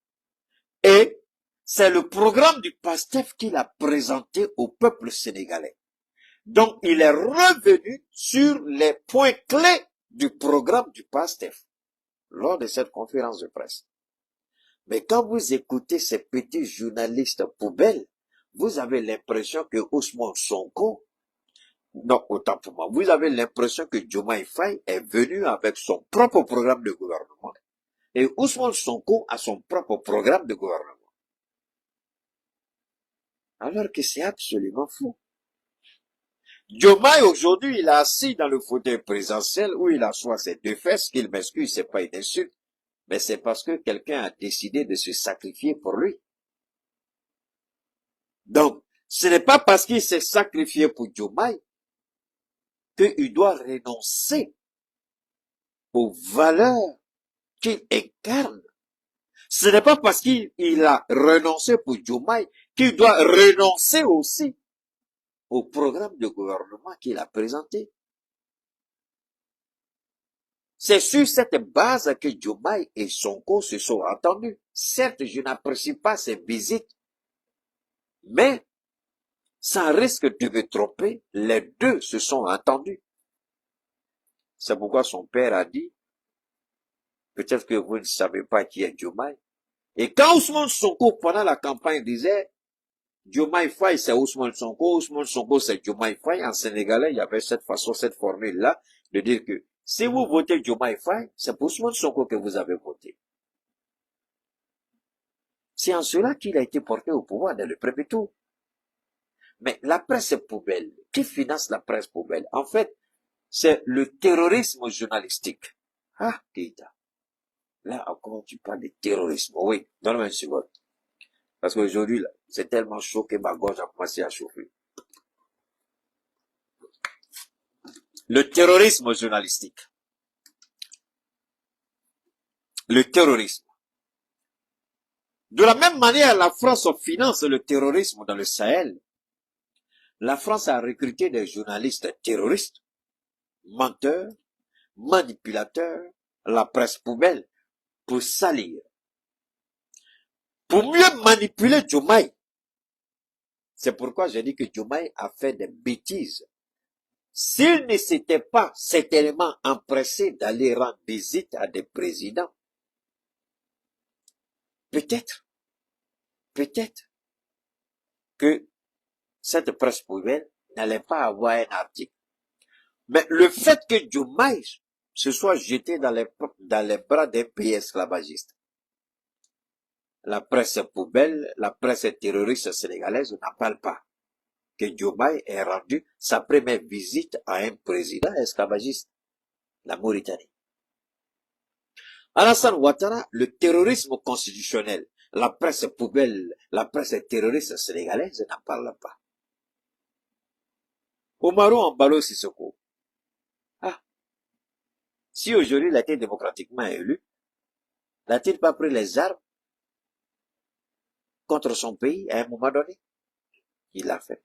Et c'est le programme du PASTEF qu'il a présenté au peuple sénégalais. Donc, il est revenu sur les points clés du programme du PASTEF lors de cette conférence de presse. Mais quand vous écoutez ces petits journalistes poubelles, vous avez l'impression que Ousmane Sonko, non, autant pour moi, vous avez l'impression que Diomaye Faye est venu avec son propre programme de gouvernement. Et Ousmane Sonko a son propre programme de gouvernement. Alors que c'est absolument fou. Diomaye, aujourd'hui, il est assis dans le fauteuil présidentiel où il assoit ses 2 fesses, qu'il m'excuse, c'est pas une insulte, mais c'est parce que quelqu'un a décidé de se sacrifier pour lui. Donc, ce n'est pas parce qu'il s'est sacrifié pour Diomaye qu'il doit renoncer aux valeurs qu'il incarne. Ce n'est pas parce qu'il a renoncé pour Diomaye qu'il doit renoncer aussi au programme de gouvernement qu'il a présenté. C'est sur cette base que Diomaye et Sonko se sont entendus. Certes, je n'apprécie pas ces visites, mais sans risque de me tromper, les deux se sont entendus. C'est pourquoi son père a dit, Peut-être que vous ne savez pas qui est Diomaye. Et quand Ousmane Sonko, pendant la campagne, disait Diomaye Faye, c'est Ousmane Sonko, c'est Diomaye Faye, en sénégalais, il y avait cette façon, cette formule-là, de dire que si vous votez Diomaye Faye, c'est pour Ousmane Sonko que vous avez voté. C'est en cela qu'il a été porté au pouvoir dans le premier tour. Mais la presse poubelle, qui finance la presse poubelle? En fait, c'est le terrorisme journalistique. Ah, Keïta. Là encore, tu parles de terrorisme. Oui, donne-moi une seconde. Parce qu'aujourd'hui, là, c'est tellement chaud que ma gorge a commencé à chauffer. Le terrorisme journalistique. Le terrorisme. De la même manière, la France finance le terrorisme dans le Sahel. La France a recruté des journalistes terroristes, menteurs, manipulateurs, la presse poubelle, pour salir. Pour mieux manipuler Diomaye. C'est pourquoi j'ai dit que Diomaye a fait des bêtises. S'il ne s'était pas certainement empressé d'aller rendre visite à des présidents, peut-être que cette presse poubelle n'allait pas avoir un article. Mais le fait que Diomaye se soit jeté dans les bras d'un pays esclavagiste, la presse poubelle, la presse terroriste sénégalaise n'en parle pas. Que Diomaye ait rendu sa première visite à un président esclavagiste, la Mauritanie. Alassane Ouattara, le terrorisme constitutionnel, la presse poubelle, la presse terroriste sénégalaise n'en parle pas. Oumarou Embalo Sissoko. Ah, si aujourd'hui il a été démocratiquement élu, n'a-t-il pas pris les armes contre son pays à un moment donné? Il l'a fait.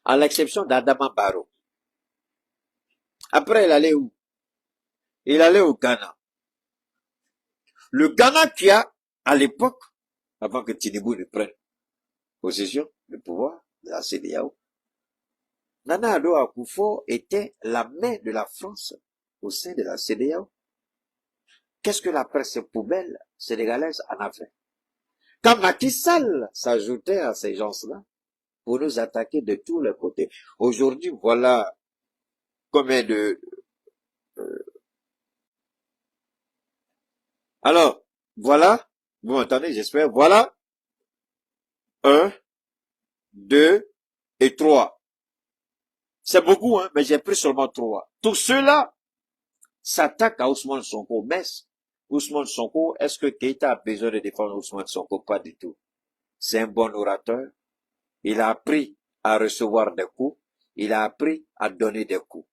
À l'exception d'Adama Barrow. Après, il allait où? Il allait au Ghana. Le Ghana qui a, à l'époque, avant que Tinubu ne prenne possession du pouvoir de la CEDEAO, Nana Addo Akufo était la main de la France au sein de la CEDEAO. Qu'est-ce que la presse poubelle sénégalaise en a fait? Quand Macky Sall s'ajoutait à ces gens-là pour nous attaquer de tous les côtés. Aujourd'hui, voilà combien de... Alors, voilà, vous m'entendez, j'espère, voilà, 1, 2 et 3. C'est beaucoup, hein, mais j'ai pris seulement 3. Tout cela s'attaque à Ousmane Sonko. Mais Ousmane Sonko, est-ce que Keïta a besoin de défendre Ousmane Sonko? Pas du tout. C'est un bon orateur. Il a appris à recevoir des coups. Il a appris à donner des coups.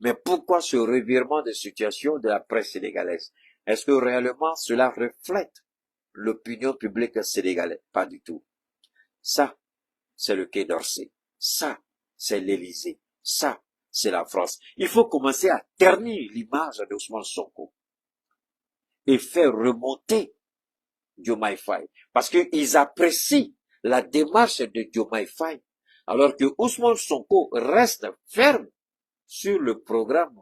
Mais pourquoi ce revirement de situation de la presse sénégalaise? Est-ce que réellement cela reflète l'opinion publique sénégalaise? Pas du tout. Ça, c'est le Quai d'Orsay. Ça, c'est l'Élysée. Ça, c'est la France. Il faut commencer à ternir l'image d'Ousmane Sonko et faire remonter Diomaye Faye. Parce qu'ils apprécient la démarche de Diomaye Faye, alors que Ousmane Sonko reste ferme sur le programme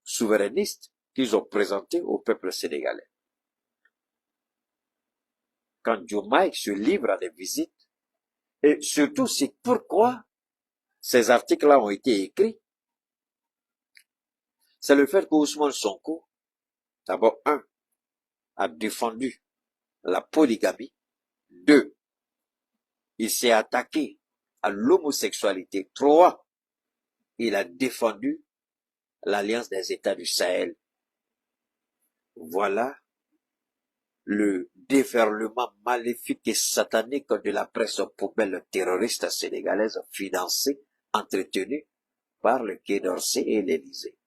souverainiste qu'ils ont présenté au peuple sénégalais. Quand Diomaye se livre à des visites, et surtout c'est pourquoi ces articles-là ont été écrits, c'est le fait qu'Ousmane Sonko, d'abord, a défendu la polygamie. 2, il s'est attaqué à l'homosexualité. 3, il a défendu l'Alliance des États du Sahel. Voilà le déferlement maléfique et satanique de la presse poubelle terroriste sénégalaise financée, entretenue par le Quai d'Orsay et l'Élysée.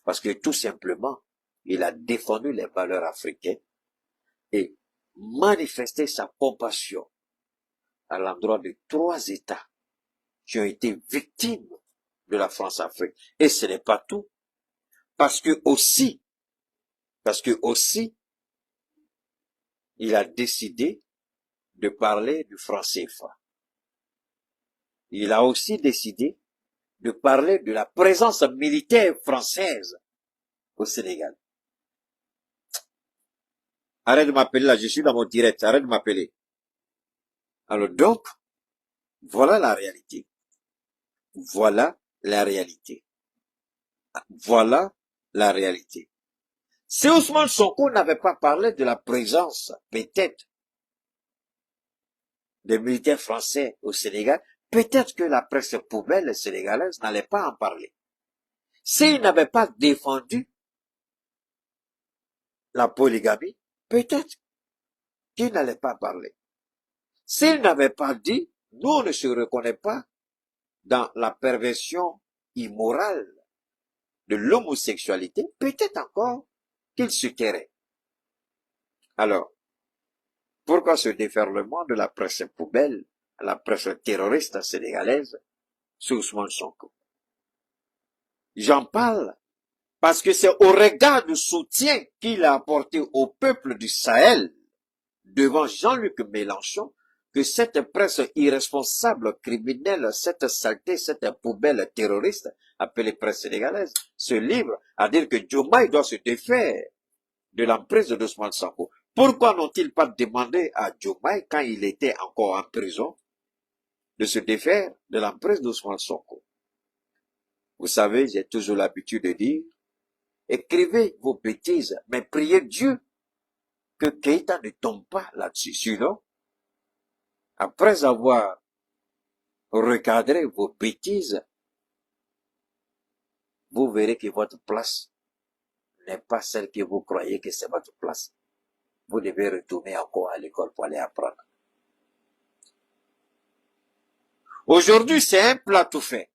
Parce que tout simplement, il a défendu les valeurs africaines et manifesté sa compassion à l'endroit de 3 États qui ont été victimes de la France-Afrique. Et ce n'est pas tout. Parce que aussi, il a décidé de parler du franc CFA. Il a aussi décidé de parler de la présence militaire française au Sénégal. Arrête de m'appeler là, je suis dans mon direct, arrête de m'appeler. Alors donc, voilà la réalité. Voilà la réalité. Voilà la réalité. Si Ousmane Sonko n'avait pas parlé de la présence, peut-être, des militaires français au Sénégal, peut-être que la presse poubelle sénégalaise n'allait pas en parler. S'il n'avait pas défendu la polygamie, peut-être qu'il n'allait pas parler. S'il n'avait pas dit, nous on ne se reconnaît pas dans la perversion immorale de l'homosexualité, peut-être encore qu'il se tairait. Alors, pourquoi ce déferlement de la presse poubelle, la presse terroriste sénégalaise, sur Ousmane Sonko? J'en parle parce que c'est au regard du soutien qu'il a apporté au peuple du Sahel devant Jean-Luc Mélenchon que cette presse irresponsable, criminelle, cette saleté, cette poubelle terroriste, appelée presse sénégalaise, se livre à dire que Diomaye doit se défaire de l'emprise d'Ousmane Sonko. Pourquoi n'ont-ils pas demandé à Diomaye, quand il était encore en prison, de se défaire de l'emprise d'Ousmane Sonko? Vous savez, j'ai toujours l'habitude de dire, écrivez vos bêtises, mais priez Dieu que Keïta ne tombe pas là-dessus. Sinon, après avoir recadré vos bêtises, vous verrez que votre place n'est pas celle que vous croyez que c'est votre place. Vous devez retourner encore à l'école pour aller apprendre. Aujourd'hui, c'est un plat tout fait.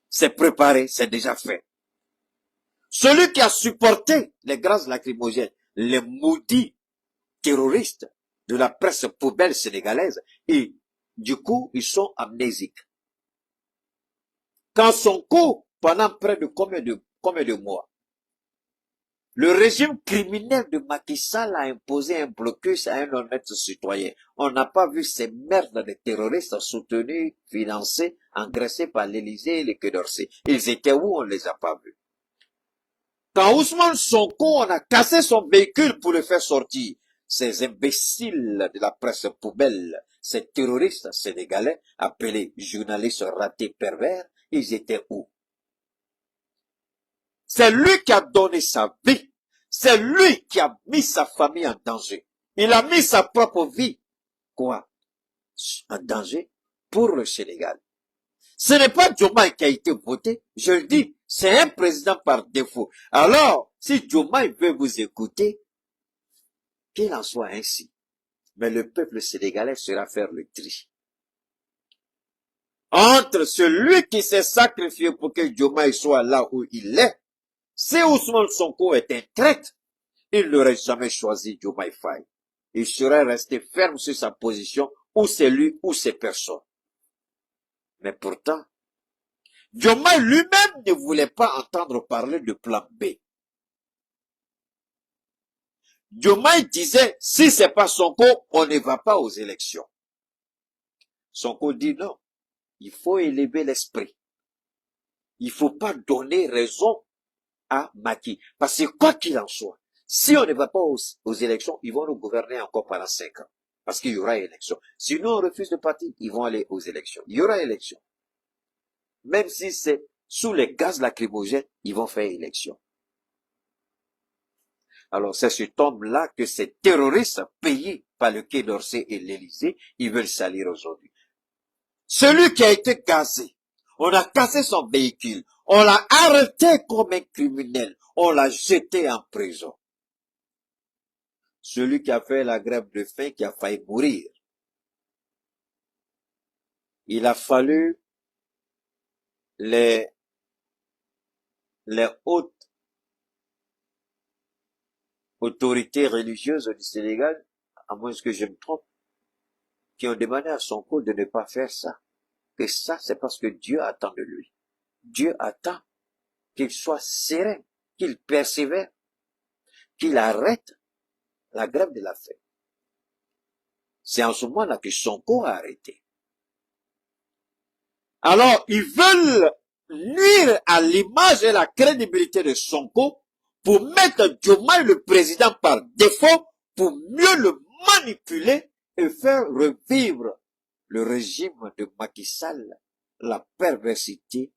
C'est préparé, c'est déjà fait. Celui qui a supporté les gaz lacrymogènes, les maudits terroristes de la presse poubelle sénégalaise, et du coup, ils sont amnésiques. Quand Sonko, pendant près de combien de mois, le régime criminel de Macky Sall a imposé un blocus à un honnête citoyen. On n'a pas vu ces merdes de terroristes soutenus, financés, engraissés par l'Élysée et les Quai d'Orsay. Ils étaient où? On ne les a pas vus. Quand Ousmane Sonko, on a cassé son véhicule pour le faire sortir, ces imbéciles de la presse poubelle, ces terroristes sénégalais, appelés journalistes ratés pervers, ils étaient où? C'est lui qui a donné sa vie. C'est lui qui a mis sa famille en danger. Il a mis sa propre vie, quoi, en danger pour le Sénégal. Ce n'est pas Diomaye qui a été voté, je le dis, c'est un président par défaut. Alors, si Diomaye veut vous écouter, qu'il en soit ainsi. Mais le peuple sénégalais sera faire le tri. Entre celui qui s'est sacrifié pour que Diomaye soit là où il est, si Ousmane Sonko est un traître, il n'aurait jamais choisi Diomaye Faye. Il serait resté ferme sur sa position, ou c'est lui, ou c'est personne. Mais pourtant, Diomaye lui-même ne voulait pas entendre parler de plan B. Diomaye disait, si c'est pas Sonko, on ne va pas aux élections. Sonko dit non, il faut élever l'esprit. Il faut pas donner raison à Macky. Parce que quoi qu'il en soit, si on ne va pas aux élections, ils vont nous gouverner encore pendant 5 ans. Parce qu'il y aura élection. Sinon, on refuse de partir, ils vont aller aux élections. Il y aura élection. Même si c'est sous les gaz lacrymogènes, ils vont faire élection. Alors, c'est cet homme-là que ces terroristes payés par le Quai d'Orsay et l'Élysée, ils veulent salir aujourd'hui. Celui qui a été gazé, on a cassé son véhicule, on l'a arrêté comme un criminel, on l'a jeté en prison. Celui qui a fait la grève de faim, qui a failli mourir. Il a fallu les hautes autorités religieuses du Sénégal, à moins que je me trompe, qui ont demandé à Sonko de ne pas faire ça. Que ça, c'est parce que Dieu attend de lui. Dieu attend qu'il soit serein, qu'il persévère, qu'il arrête la grève de la faim. C'est en ce moment-là que Sonko a arrêté. Alors, ils veulent nuire à l'image et la crédibilité de Sonko pour mettre Diomaye le président par défaut, pour mieux le manipuler et faire revivre le régime de Macky Sall, la perversité,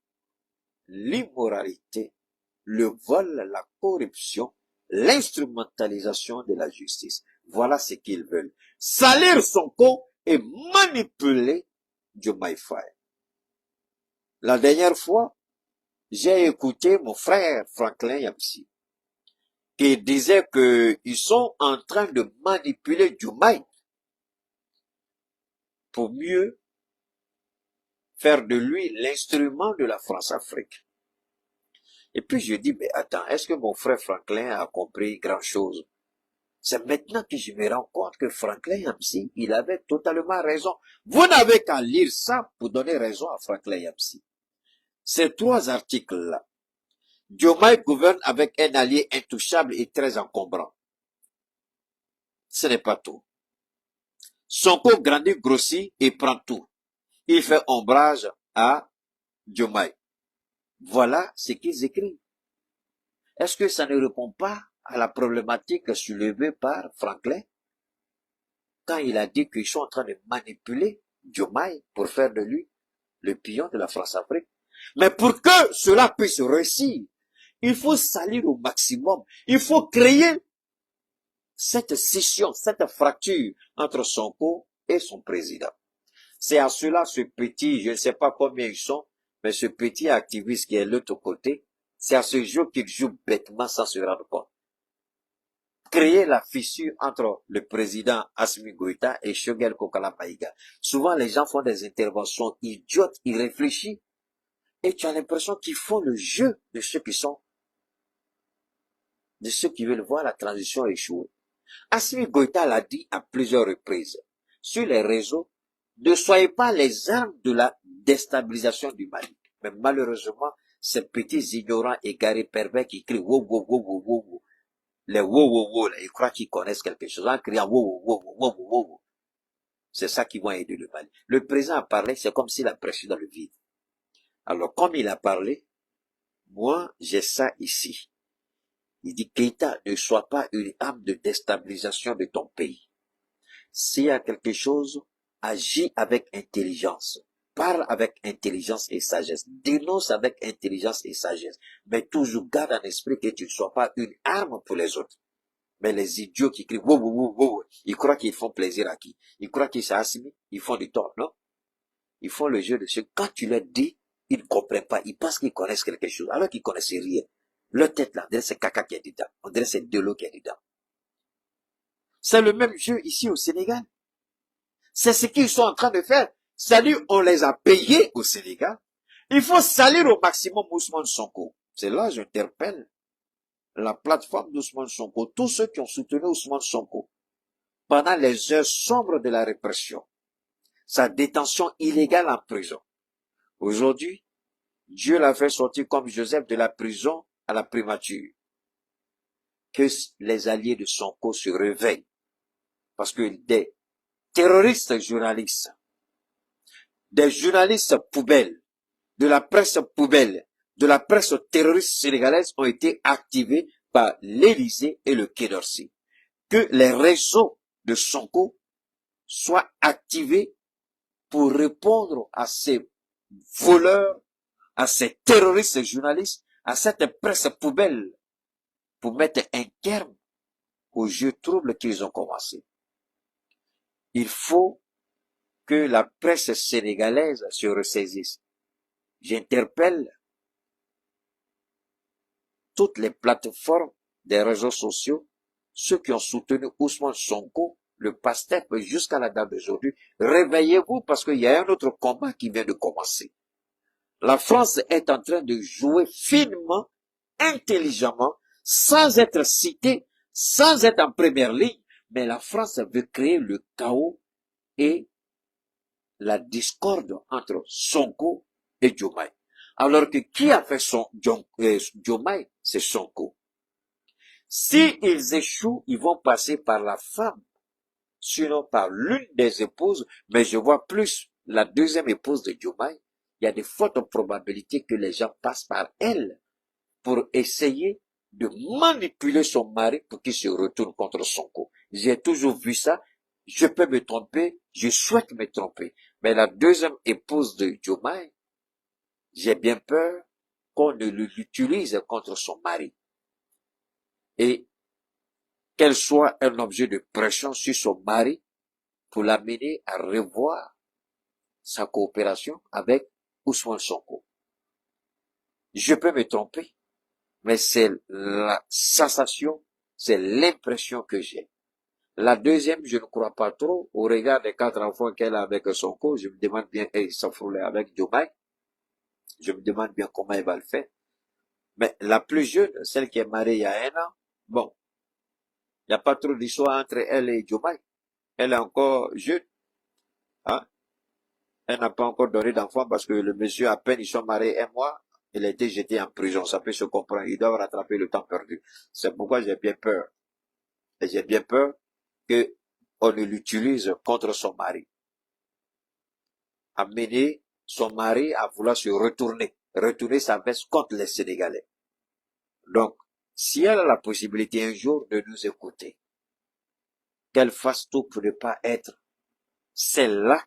l'immoralité, le vol, la corruption, l'instrumentalisation de la justice. Voilà ce qu'ils veulent. Salir Sonko et manipuler Diomaye Faye. La dernière fois, j'ai écouté mon frère Franklin Yamsi, qui disait qu'ils sont en train de manipuler Diomaye pour mieux faire de lui l'instrument de la France-Afrique. Et puis je dis, mais attends, est-ce que mon frère Franklin a compris grand-chose? C'est maintenant que je me rends compte que Franklin Yamsi, il avait totalement raison. Vous n'avez qu'à lire ça pour donner raison à Franklin Yamsi. Ces trois articles-là, Diomaye gouverne avec un allié intouchable et très encombrant. Ce n'est pas tout. Sonko grandit, grossit et prend tout. Il fait ombrage à Diomaye. Voilà ce qu'ils écrivent. Est-ce que ça ne répond pas à la problématique soulevée par Franklin quand il a dit qu'ils sont en train de manipuler Diomaye pour faire de lui le pion de la France-Afrique? Mais pour que cela puisse réussir, il faut salir au maximum. Il faut créer cette scission, cette fracture entre Sonko et son président. C'est à cela ce petit, je ne sais pas combien ils sont, mais ce petit activiste qui est de l'autre côté, c'est à ce jeu qu'il joue bêtement sans se rendre compte. Créer la fissure entre le président Assimi Goïta et Choguel Kokala Maïga. Souvent, les gens font des interventions idiotes, irréfléchies, et tu as l'impression qu'ils font le jeu de ceux qui sont, de ceux qui veulent voir la transition échouer. Assimi Goïta l'a dit à plusieurs reprises sur les réseaux, ne soyez pas les armes de la déstabilisation du Mali. Mais malheureusement, ces petits ignorants égarés pervers qui crient wow, wow, wow, wow, wow, wow. Les wow, wow, wow, là, ils croient qu'ils connaissent quelque chose en criant wow, wow, wow, wow, wow, wow. C'est ça qui va aider le Mali. Le président a parlé, c'est comme s'il a prêché dans le vide. Alors, comme il a parlé, moi, j'ai ça ici. Il dit, Keïta, ne sois pas une arme de déstabilisation de ton pays. S'il y a quelque chose, agis avec intelligence. Parle avec intelligence et sagesse. Dénonce avec intelligence et sagesse. Mais toujours garde en esprit que tu ne sois pas une arme pour les autres. Mais les idiots qui crient, wow, wow, wow, wow, ils croient qu'ils font plaisir à qui? Ils croient qu'ils sont assimilés, ils font du tort, non? Ils font le jeu de ceux, quand tu leur dis, ils ne comprennent pas, ils pensent qu'ils connaissent quelque chose, alors qu'ils connaissent rien. Leur tête là, on dirait c'est caca qui est dedans, on dirait c'est de l'eau qui est dedans. C'est le même jeu ici au Sénégal. C'est ce qu'ils sont en train de faire. Salut, on les a payés au Sénégal. Il faut salir au maximum Ousmane Sonko. C'est là, j'interpelle la plateforme d'Ousmane Sonko, tous ceux qui ont soutenu Ousmane Sonko pendant les heures sombres de la répression, sa détention illégale en prison. Aujourd'hui, Dieu l'a fait sortir comme Joseph de la prison à la primature. Que les alliés de Sonko se réveillent, parce que des terroristes journalistes, des journalistes poubelles, de la presse poubelle, de la presse terroriste sénégalaise ont été activés par l'Élysée et le Quai d'Orsay. Que les réseaux de Sonko soient activés pour répondre à ces voleurs, à ces terroristes journalistes, à cette presse poubelle, pour mettre un terme aux jeux troubles qu'ils ont commencé. Il faut que la presse sénégalaise se ressaisisse. J'interpelle toutes les plateformes des réseaux sociaux, ceux qui ont soutenu Ousmane Sonko, le PASTEF jusqu'à la date d'aujourd'hui, réveillez-vous parce qu'il y a un autre combat qui vient de commencer. La France est en train de jouer finement, intelligemment, sans être citée, sans être en première ligne, mais la France veut créer le chaos et la discorde entre Sonko et Diomaye. Alors que qui a fait Diomaye, c'est Sonko. Si ils échouent, ils vont passer par la femme, sinon par l'une des épouses, mais je vois plus la deuxième épouse de Diomaye. Il y a de fortes probabilités que les gens passent par elle pour essayer de manipuler son mari pour qu'il se retourne contre Sonko. J'ai toujours vu ça. Je peux me tromper, je souhaite me tromper. Mais la deuxième épouse de Diomaye, j'ai bien peur qu'on ne l'utilise contre son mari. Et qu'elle soit un objet de pression sur son mari pour l'amener à revoir sa coopération avec Ousmane Sonko. Je peux me tromper, mais c'est la sensation, c'est l'impression que j'ai. La deuxième, je ne crois pas trop, au regard des 4 enfants qu'elle a avec Sonko, je me demande bien, et s'enfrouler avec Diomaye, je me demande bien comment elle va le faire. Mais la plus jeune, celle qui est mariée il y a 1 an, bon, il n'y a pas trop d'histoire entre elle et Diomaye. Elle est encore jeune, hein. Elle n'a pas encore donné d'enfant parce que le monsieur, à peine ils sont mariés 1 mois, il a été jeté en prison. Ça peut se comprendre. Ils doivent rattraper le temps perdu. C'est pourquoi j'ai bien peur. Et j'ai bien peur qu'on ne l'utilise contre son mari. Amener son mari à vouloir se retourner sa veste contre les Sénégalais. Donc, si elle a la possibilité un jour de nous écouter, qu'elle fasse tout pour ne pas être celle-là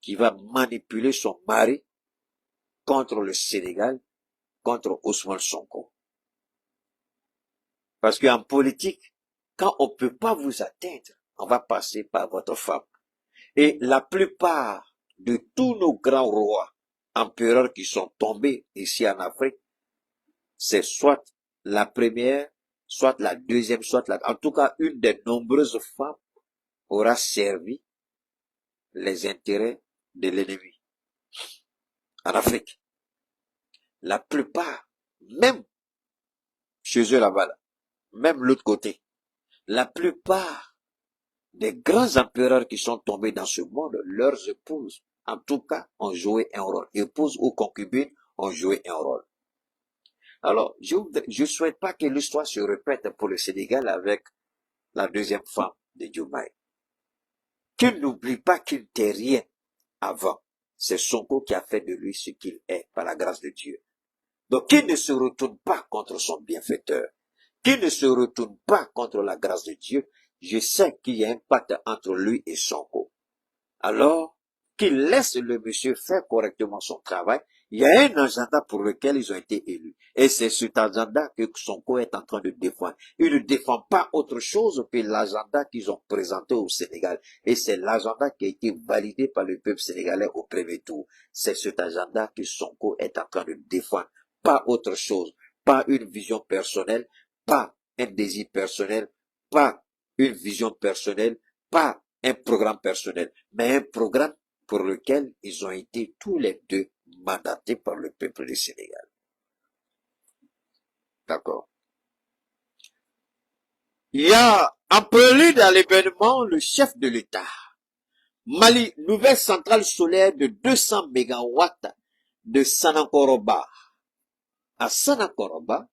qui va manipuler son mari contre le Sénégal, contre Ousmane Sonko. Parce qu'en politique, quand on ne peut pas vous atteindre, on va passer par votre femme. Et la plupart de tous nos grands rois, empereurs qui sont tombés ici en Afrique, c'est soit la première, soit la deuxième, en tout cas une des nombreuses femmes aura servi les intérêts de l'ennemi. En Afrique, la plupart, même chez eux là-bas, même l'autre côté, la plupart des grands empereurs qui sont tombés dans ce monde, leurs épouses, en tout cas, ont joué un rôle. Épouses ou concubines ont joué un rôle. Alors, je souhaite pas que l'histoire se répète pour le Sénégal avec la deuxième femme de Diomaye. Qu'il n'oublie pas qu'il n'était rien avant. C'est Sonko qui a fait de lui ce qu'il est par la grâce de Dieu. Donc, qu'il ne se retourne pas contre son bienfaiteur. Qu'il ne se retourne pas contre la grâce de Dieu. Je sais qu'il y a un pacte entre lui et Sonko. Alors, qu'il laisse le monsieur faire correctement son travail. Il y a un agenda pour lequel ils ont été élus. Et c'est cet agenda que Sonko est en train de défendre. Il ne défend pas autre chose que l'agenda qu'ils ont présenté au Sénégal. Et c'est l'agenda qui a été validé par le peuple sénégalais au premier tour. C'est cet agenda que Sonko est en train de défendre. Pas autre chose. Pas une vision personnelle. Pas un désir personnel. Pas une vision personnelle. Pas un programme personnel. Mais un programme pour lequel ils ont été tous les deux mandatés par le peuple du Sénégal. D'accord. Il y a en prélude à l'événement le chef de l'État. Mali, nouvelle centrale solaire de 200 mégawatts de Sanakoroba. À Sanakoroba,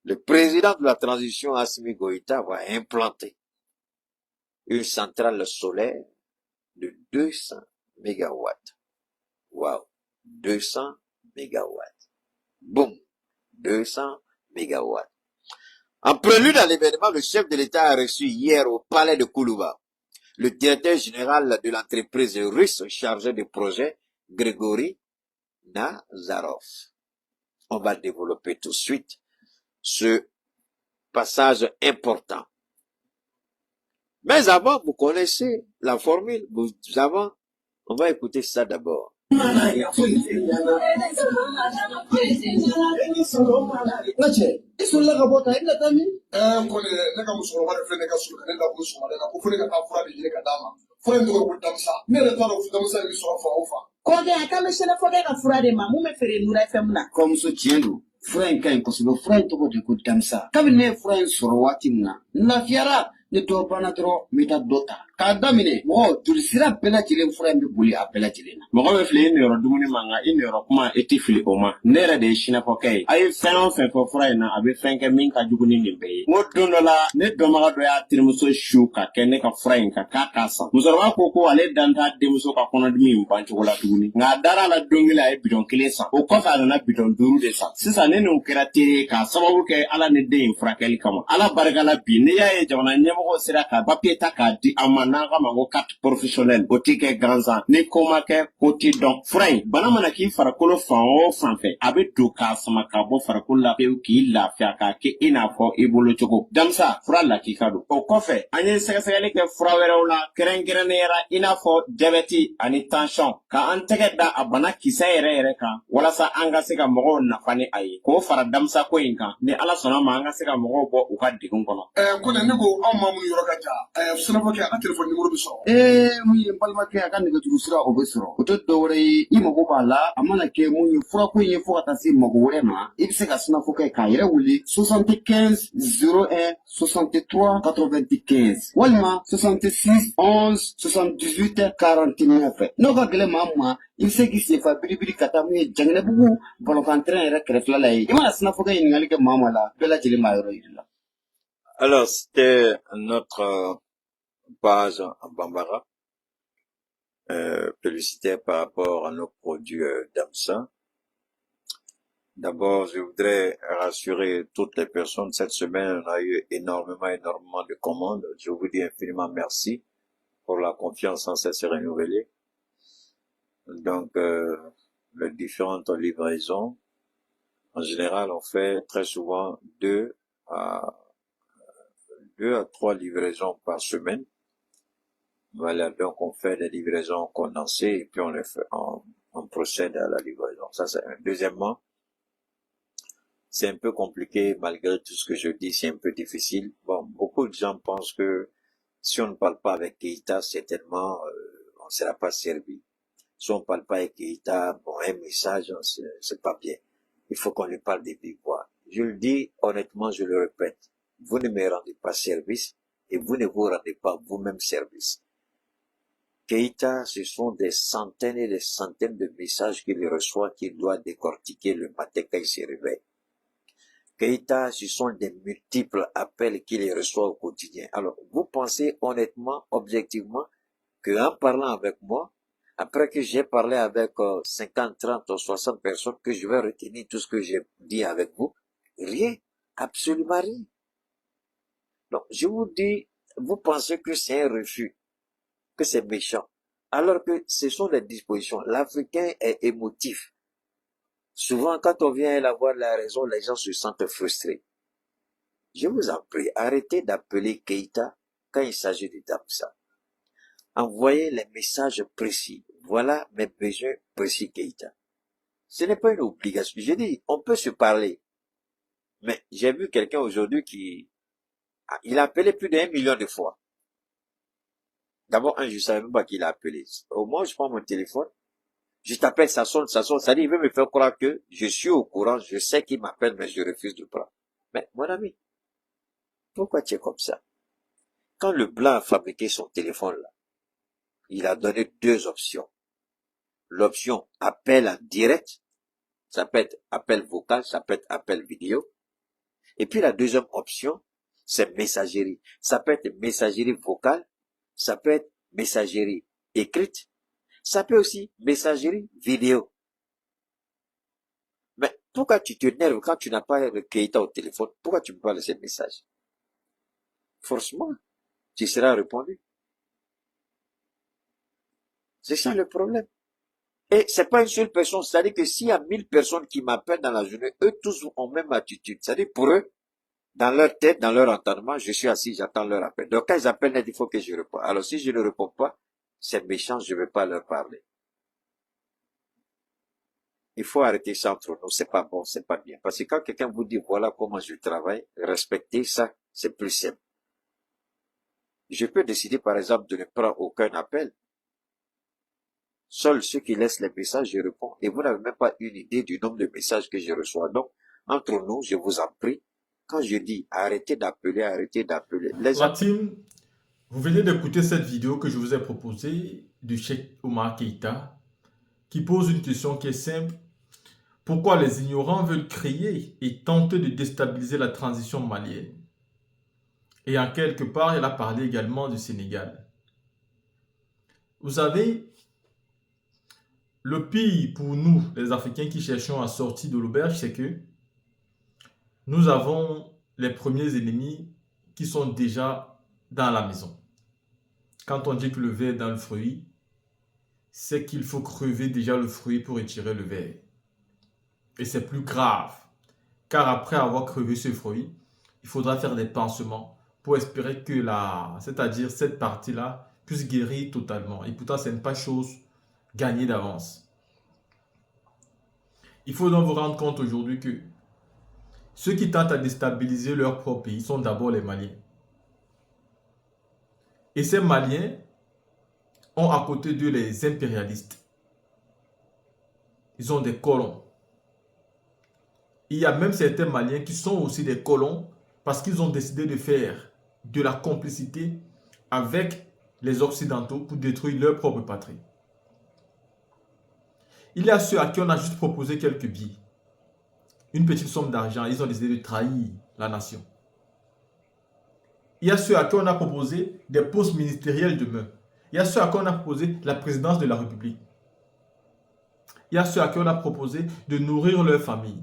le président de la transition Assimi Goïta va implanter une centrale solaire de 200 mégawatts. Wow. 200 mégawatts. Boum. 200 mégawatts. En prélude à l'événement, le chef de l'État a reçu hier au palais de Koulouba le directeur général de l'entreprise russe chargé de projet, Grégory Nazarov. On va développer tout de suite ce passage important. Mais avant, vous connaissez la formule. Avant, on va écouter ça d'abord. ne dɔ banna dɔrɔn n bɛ taa dɔ ta k'a daminɛ mɔgɔ joli sira bɛɛ lajɛlen fura in bɛ boli a bɛɛ lajɛlen na. mɔgɔ bɛ filɛ i niyɔrɔ dumuni ma nka i niyɔrɔ kuma i tɛ fili o ma ne yɛrɛ de ye sinafɔkɛ ye a ye fɛn o fɛn fɔ fura in na a bɛ fɛn kɛ min ka jugu ni nin bɛɛ ye n ko don dɔ la ne dɔnbaga dɔ y'a terimuso su ka kɛ ne ka fura in kan k'a san musokɔrɔba ko ale dan t'a denmuso ka kɔnɔdimi in ban cogo la tuguni nka a dara a la don kelen a ye bidɔn 1 san o kɔfɛ a nana bidɔn 5 de san sisan ne n'o kɛra teri ye k'a sababu kɛ ala ni den in furakɛli kama ala barikala bi ne y'a ye jamana ɲɛmɔgɔ sera ka papiye ta k'a di a ma n'an ka ma ko carte professionnelle o tɛ kɛ gansan ni ko ma kɛ ko tɛ dɔn fura in bana mana k'i farikolo fan o fan fɛ a bɛ don k'a sama ka bɔ farikolo la pewu k'i lafiya k'a kɛ i n'a fɔ i bolo cogo damisa fura lakika don o kɔfɛ an ye sɛgɛsɛgɛli kɛ fura wɛrɛw la kɛrɛnkɛrɛnnenya la i n'a fɔ jabɛti ani tansiyɔn ka an tɛgɛ da a bana kisɛ yɛrɛ kan walasa an ka se ka mɔgɔw nafa ni a ye k'o fara damisa ko in kan ni ala sɔnna ma an ka se ka mɔgɔw bɔ u ka degun kɔnɔ. ko ne ko anw maa minnu yɔrɔ ka jan sinafɔkɛ a ka telefɔni nimoro bɛ sɔrɔ. mun ye n balimakɛ a ka nɛgɛjuru sira o bɛ sɔrɔ o tɛ dɔwɛrɛ ye i mago b'a la a mana kɛ mun ye furako in ye fo ka taa se mago wɛrɛ ma i bɛ se ka sinafɔkɛ k'a yɛrɛ wele 75 01 63 95 walima 66 11 78 49 n'o ka gɛlɛn maa ma i bɛ se k'i senfa biribiri ka taa mun ye Janginɛbugu balɔntan yɛrɛ kɛrɛfɛla la ye i mana sinafɔkɛ ɲininkali kɛ maa la bɛɛ lajɛlen b'a yɔrɔ yiri la. Alors, c'était notre page en Bambara, publicitaire par rapport à nos produits Damsa. D'abord, je voudrais rassurer toutes les personnes. Cette semaine, on a eu énormément de commandes. Je vous dis infiniment merci pour la confiance en cesse renouvelée. Donc, les différentes livraisons, en général, on fait très souvent 2 à 3 livraisons par semaine. Voilà, donc on fait des livraisons condensées et puis on procède à la livraison. Ça, c'est un. Deuxièmement, c'est un peu compliqué malgré tout ce que je dis, c'est un peu difficile. Bon, beaucoup de gens pensent que si on ne parle pas avec Keïta, certainement, on ne sera pas servi. Si on ne parle pas avec Keïta, bon, un message, c'est pas bien. Il faut qu'on lui parle des vive voix. Je le dis honnêtement, je le répète. Vous ne me rendez pas service et vous ne vous rendez pas vous-même service. Keïta, ce sont des centaines et des centaines de messages qu'il reçoit qu'il doit décortiquer le matin quand il se réveille. Keïta, ce sont des multiples appels qu'il reçoit au quotidien. Alors, vous pensez honnêtement, objectivement, qu'en parlant avec moi, après que j'ai parlé avec 50, 30 ou 60 personnes, que je vais retenir tout ce que j'ai dit avec vous? Rien, absolument rien. Donc, je vous dis, vous pensez que c'est un refus, que c'est méchant, alors que ce sont des dispositions. L'Africain est émotif. Souvent, quand on vient avoir la raison, les gens se sentent frustrés. Je vous en prie, arrêtez d'appeler Keïta quand il s'agit de Damsa. Envoyez les messages précis. Voilà mes besoins précis, Keïta. Ce n'est pas une obligation. Je dis, on peut se parler. Mais j'ai vu quelqu'un aujourd'hui il a appelé plus d'1 million de fois. D'abord, je ne savais même pas qu'il a appelé. Au moins, je prends mon téléphone. Je t'appelle, ça sonne. Ça dit, il veut me faire croire que je suis au courant, je sais qu'il m'appelle, mais je refuse de prendre. Mais, mon ami, pourquoi tu es comme ça? Quand le blanc a fabriqué son téléphone là, il a donné 2 options. L'option appel en direct, ça peut être appel vocal, ça peut être appel vidéo. Et puis la deuxième option, c'est messagerie. Ça peut être messagerie vocale, ça peut être messagerie écrite, ça peut aussi messagerie vidéo. Mais pourquoi tu t'énerves quand tu n'as pas le Keïta au téléphone? Pourquoi tu ne peux pas laisser un message? Forcément, tu seras répondu. C'est ça le problème. Et c'est pas une seule personne. C'est-à-dire que s'il y a 1000 personnes qui m'appellent dans la journée, eux tous ont même attitude. C'est-à-dire pour eux, dans leur tête, dans leur entendement, je suis assis, j'attends leur appel. Donc quand ils appellent, il faut que je réponde. Alors si je ne réponds pas, c'est méchant, je ne vais pas leur parler. Il faut arrêter ça entre nous, c'est pas bon, c'est pas bien. Parce que quand quelqu'un vous dit voilà comment je travaille, respectez ça, c'est plus simple. Je peux décider par exemple de ne prendre aucun appel. Seuls ceux qui laissent les messages, je réponds. Et vous n'avez même pas une idée du nombre de messages que je reçois. Donc, entre nous, je vous en prie, Quand je dis arrêtez d'appeler, les La team, vous venez d'écouter cette vidéo que je vous ai proposée du Cheikh Oumar Keïta qui pose une question qui est simple. Pourquoi les ignorants veulent créer et tenter de déstabiliser la transition malienne? Et en quelque part, il a parlé également du Sénégal. Vous savez, le pire pour nous, les Africains qui cherchons à sortir de l'auberge, c'est que nous avons les premiers ennemis qui sont déjà dans la maison. Quand on dit que le verre est dans le fruit, c'est qu'il faut crever déjà le fruit pour étirer le verre. Et c'est plus grave, car après avoir crevé ce fruit, il faudra faire des pansements pour espérer que c'est-à-dire cette partie-là, puisse guérir totalement. Et pourtant, ce n'est pas chose gagnée d'avance. Il faut donc vous rendre compte aujourd'hui que ceux qui tentent à déstabiliser leur propre pays sont d'abord les Maliens. Et ces Maliens ont à côté d'eux les impérialistes. Ils ont des colons. Il y a même certains Maliens qui sont aussi des colons parce qu'ils ont décidé de faire de la complicité avec les Occidentaux pour détruire leur propre patrie. Il y a ceux à qui on a juste proposé quelques billets, une petite somme d'argent, ils ont décidé de trahir la nation. Il y a ceux à qui on a proposé des postes ministériels demain. Il y a ceux à qui on a proposé la présidence de la République. Il y a ceux à qui on a proposé de nourrir leur famille.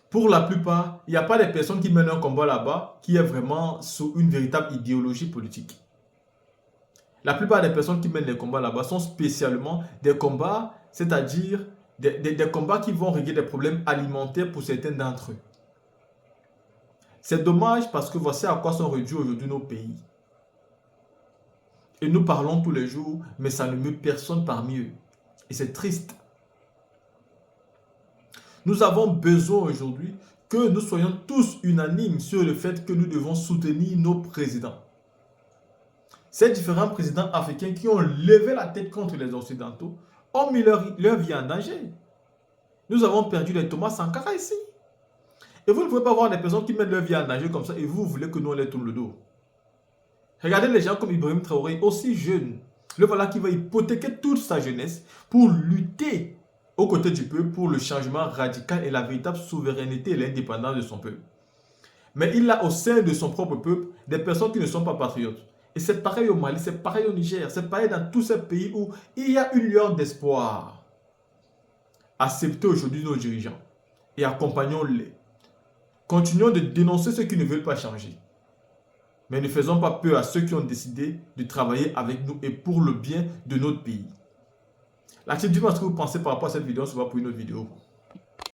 Pour la plupart, il n'y a pas des personnes qui mènent un combat là-bas qui est vraiment sous une véritable idéologie politique. La plupart des personnes qui mènent les combats là-bas sont spécialement des combats, c'est-à-dire des combats qui vont régler des problèmes alimentaires pour certains d'entre eux. C'est dommage parce que voici à quoi sont réduits aujourd'hui nos pays. Et nous parlons tous les jours, mais ça ne meut personne parmi eux. Et c'est triste. Nous avons besoin aujourd'hui que nous soyons tous unanimes sur le fait que nous devons soutenir nos présidents. Ces différents présidents africains qui ont levé la tête contre les Occidentaux ont mis leur vie en danger. Nous avons perdu les Thomas Sankara ici. Et vous ne pouvez pas voir des personnes qui mettent leur vie en danger comme ça et vous voulez que nous on les tourne le dos. Regardez les gens comme Ibrahim Traoré, aussi jeune. Le voilà qui va hypothéquer toute sa jeunesse pour lutter aux côtés du peuple pour le changement radical et la véritable souveraineté et l'indépendance de son peuple. Mais il a au sein de son propre peuple des personnes qui ne sont pas patriotes. Et c'est pareil au Mali, c'est pareil au Niger, c'est pareil dans tous ces pays où il y a une lueur d'espoir. Acceptez aujourd'hui nos dirigeants et accompagnons-les. Continuons de dénoncer ceux qui ne veulent pas changer. Mais ne faisons pas peur à ceux qui ont décidé de travailler avec nous et pour le bien de notre pays. La team, dis-moi ce que vous pensez par rapport à cette vidéo. On se voit pour une autre vidéo.